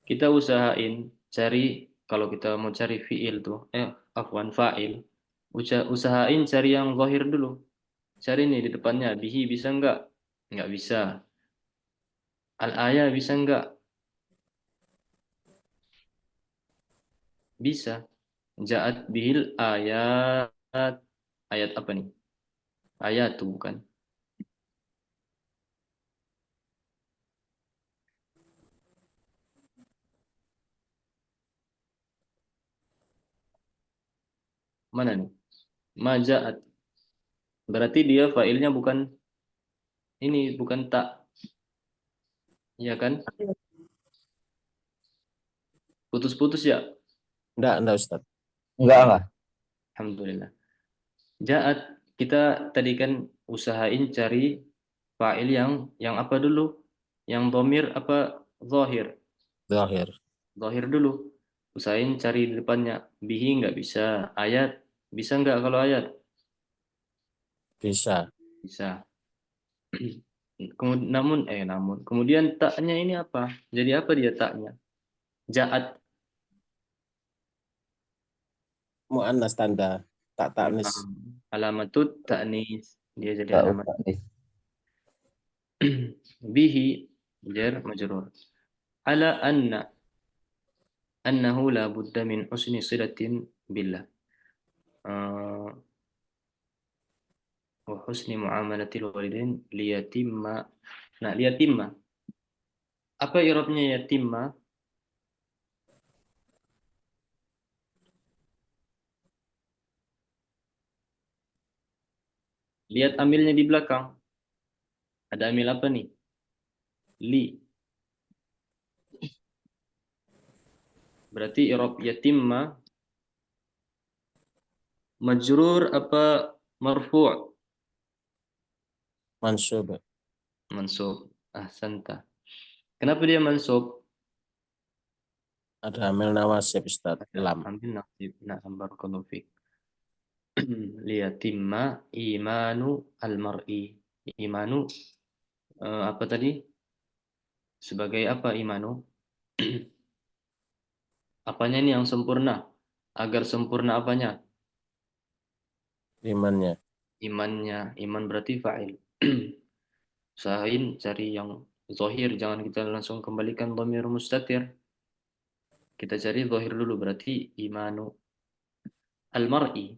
Kita usahain cari, kalau kita mau cari fi'il tuh, afwan fa'il. Usahain cari yang zahir dulu. Cari nih di depannya, bihi bisa enggak? Enggak bisa. Al-ayah bisa enggak? Bisa. Ja'at bihil ayat. Ayat apa nih? Ayat tuh bukan. Mana nih? Ma ja'at. Berarti dia fa'ilnya bukan ini, bukan tak. Iya kan? Putus-putus ya? Enggak Ustaz. Enggak. Alhamdulillah. Ja'at, kita tadi kan usahain cari fa'il yang apa dulu? Yang domir apa zahir? Zahir. Zahir dulu. Usahain cari di depannya. Bihi nggak bisa. Ayat bisa nggak kalau ayat? Bisa. Bisa. Namun kemudian taknya ini apa? Jadi apa dia taknya? Ja'at. Mu'annas tanda. Tak taknis. Alamatut ta'nis. Dia jadi Ta'ut alamat. ta'nis. Bihi jar majrur. Ala annahu la budda min husni silatin billah. Eh, wa husni muamalatil walidain liyatimma. Nah, liyatimma. Apa i'rabnya yatimma? Lihat amilnya di belakang. Ada amil apa nih? Li. Berarti i'rab yatimma majrur apa marfu'? Mansub. Mansub. Ahsanta. Kenapa dia mansub? Ada amil nawasib Ustaz. Ada Lam. ambil nasib. Nah, barakallahu fiik. Liyatimma imanu al-mar'i. Imanu apa tadi? Sebagai apa imanu? Apanya ini yang sempurna? Agar sempurna apanya? Imannya. Imannya. Iman berarti fa'il. Usahain cari yang zahir, jangan kita langsung kembalikan dhamir mustatir. Kita cari zahir dulu, berarti imanu al-mar'i.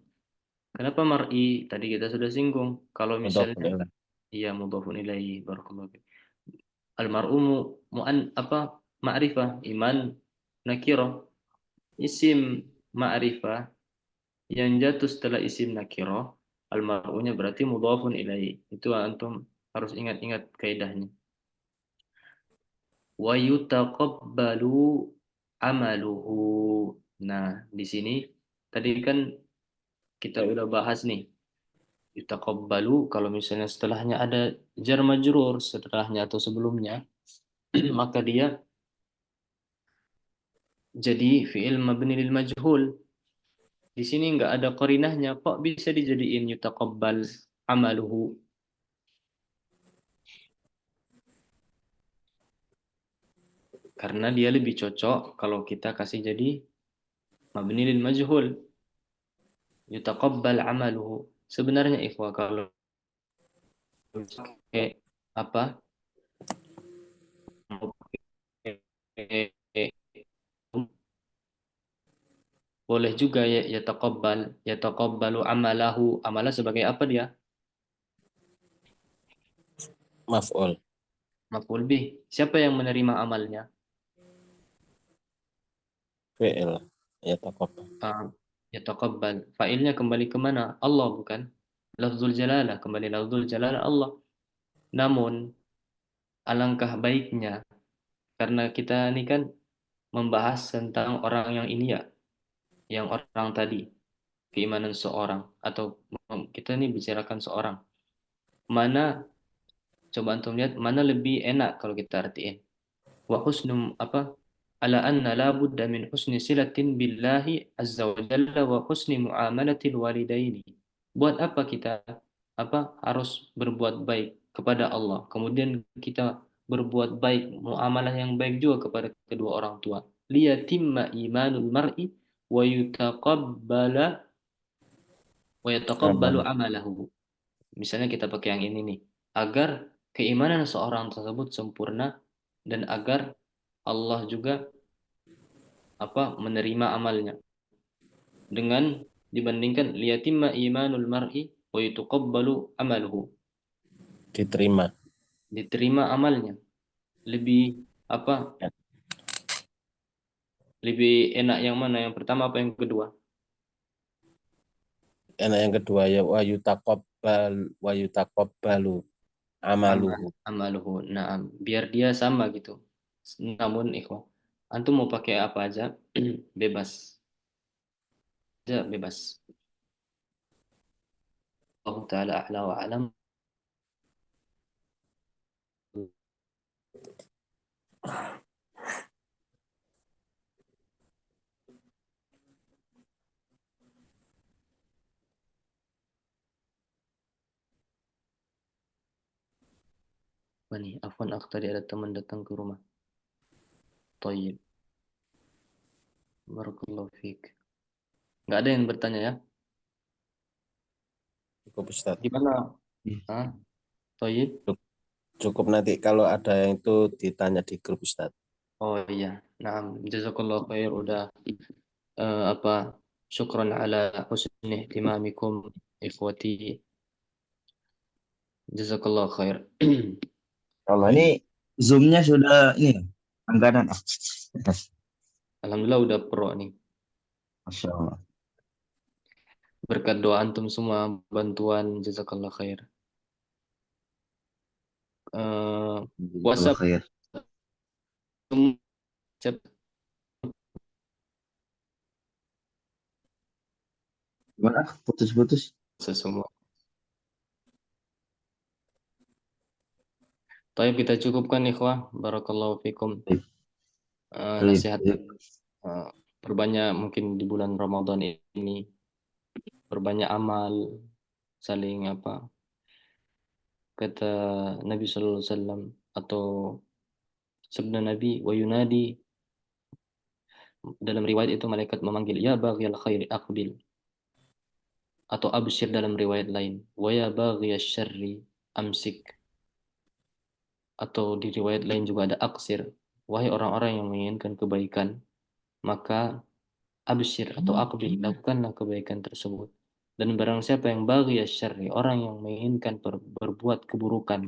Kenapa mar'i? Tadi kita sudah singgung. Kalau Mudhafun misalnya ilaih. iya mudhafun ilaihi, barakallahu fiik. Almar'u ma'rifah, iman nakirah. Isim ma'rifah yang jatuh setelah isim nakirah, almar'unya berarti mudhafun ilaihi. Itu antum harus ingat-ingat kaidahnya. Wa yutaqabbalu amaluhu. Nah, di sini tadi kan kita udah bahas nih. Yutaqabbalu kalau misalnya setelahnya ada jar majrur setelahnya atau sebelumnya, maka dia jadi fi'il mabni lil majhul. Di sini nggak ada qarinahnya, kok bisa dijadiin yutaqabbal amaluhu? Karena dia lebih cocok kalau kita kasih jadi mabni lil majhul, yutaqabbal amaluhu. Sebenarnya ikhwah kalau pakai apa? Mau pakai boleh juga ya yataqabbalu amalahu. Amalah sebagai apa dia? Maf'ul. Maf'ul bih. Siapa yang menerima amalnya? Fi'il. Ya taqabbal. Ah, yataqabbal. Fa'ilnya kembali ke mana? Allah bukan? Lafzul jalalah, kembali lafzul jalalah Allah. Namun alangkah baiknya karena kita ini kan membahas tentang orang yang ini ya, yang orang tadi, keimanan seorang atau kita ini bicarakan seorang. Mana coba antum lihat mana lebih enak kalau kita artiin. Wa husnum apa? Ala anna la budda min husni silatin billahi azza wa jalla wa husni muamalatil walidaini. Buat apa kita harus berbuat baik kepada Allah. Kemudian kita berbuat baik muamalah yang baik juga kepada kedua orang tua. Liyatimma imanul mar'i wa yutaqabbala wa yataqabbalu Amal. amalahu. Misalnya kita pakai yang ini nih, agar keimanan seorang tersebut sempurna dan agar Allah juga menerima amalnya dengan dibandingkan liyatimma imanul mar'i wa yutaqabbalu amaluhu, Diterima. diterima amalnya. Lebih apa Ya. lebih enak yang mana, yang pertama apa yang kedua? Enak yang kedua ya wa yutaqabbalu amaluhu. Amaluhu. Nah, biar dia sama gitu. Namun ikhwah, antum mau pakai apa aja bebas, aja bebas. Allah taala a'la wa alam. Apa nih? Afwan, aku tadi ada teman datang ke rumah. Toyib. Barakallahu fiik. Nggak ada yang bertanya ya? Cukup Ustaz. Gimana? Hah? Toyib? Cukup nanti kalau ada yang itu ditanya di grup Ustaz. Oh iya. Nah, jazakallah khair udah apa? Syukran ala husni ihtimamikum ikhwati. Jazakallah khair. Kalau ini Zoom-nya sudah ini ya, langganan. Alhamdulillah udah pro nih. Masya Allah. Berkat doa antum semua, bantuan jazakallah khair. Eh, Jazakallah WhatsApp khair. chat Gimana? Putus-putus. semua. Taib kita cukupkan ikhwah. Barakallahu fikum. Baik, baik, Nasihat baik. perbanyak mungkin di bulan Ramadan ini, perbanyak amal, saling kata Nabi Sallallahu Alaihi Wasallam atau sabda Nabi wa yunadi, dalam riwayat itu malaikat memanggil ya baghiyal khairi aqbil, atau absyir dalam riwayat lain wa ya baghiyasy syarri amsik, atau di riwayat lain juga ada aksir, wahai orang-orang yang menginginkan kebaikan maka absyir atau aqbil, lakukanlah kebaikan tersebut. Dan barang siapa yang baghiyasy syarri, orang yang menginginkan berbuat keburukan,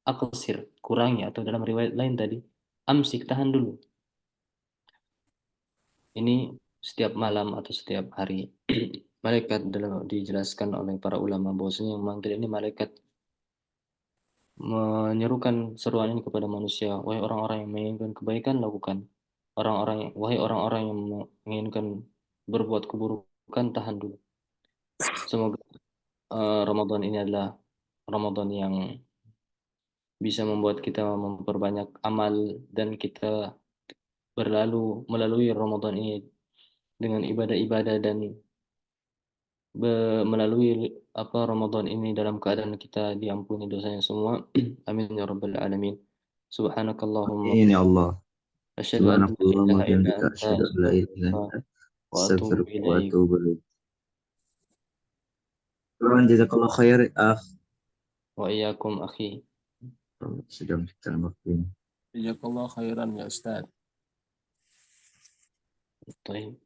aqsir, kurangi, atau dalam riwayat lain tadi amsik, tahan dulu. Ini setiap malam atau setiap hari. Malaikat dalam dijelaskan oleh para ulama bahwasanya yang memanggil ini malaikat menyerukan seruan ini kepada manusia, wahai orang-orang yang menginginkan kebaikan, lakukan. Wahai orang-orang yang menginginkan berbuat keburukan, tahan dulu. Semoga Ramadan ini adalah Ramadan yang bisa membuat kita memperbanyak amal, dan kita melalui Ramadan ini dengan ibadah-ibadah, dan melalui Ramadan ini dalam keadaan kita diampuni dosanya semua. Amin ya rabbal alamin. Subhanakallahumma Amin ya Allah. asyhadu an la Subhanakallah wa ilaha illa bihamdika anta asyhadu an la ilaha illa astaghfiruka anta wa atubu astaghfiruka wa ilaik. atubu ilaik. Jazakallah khair, Wa iyyakum akhi. sudah memberikan waktunya. Jazakallah khairan ya Ustaz. Baik.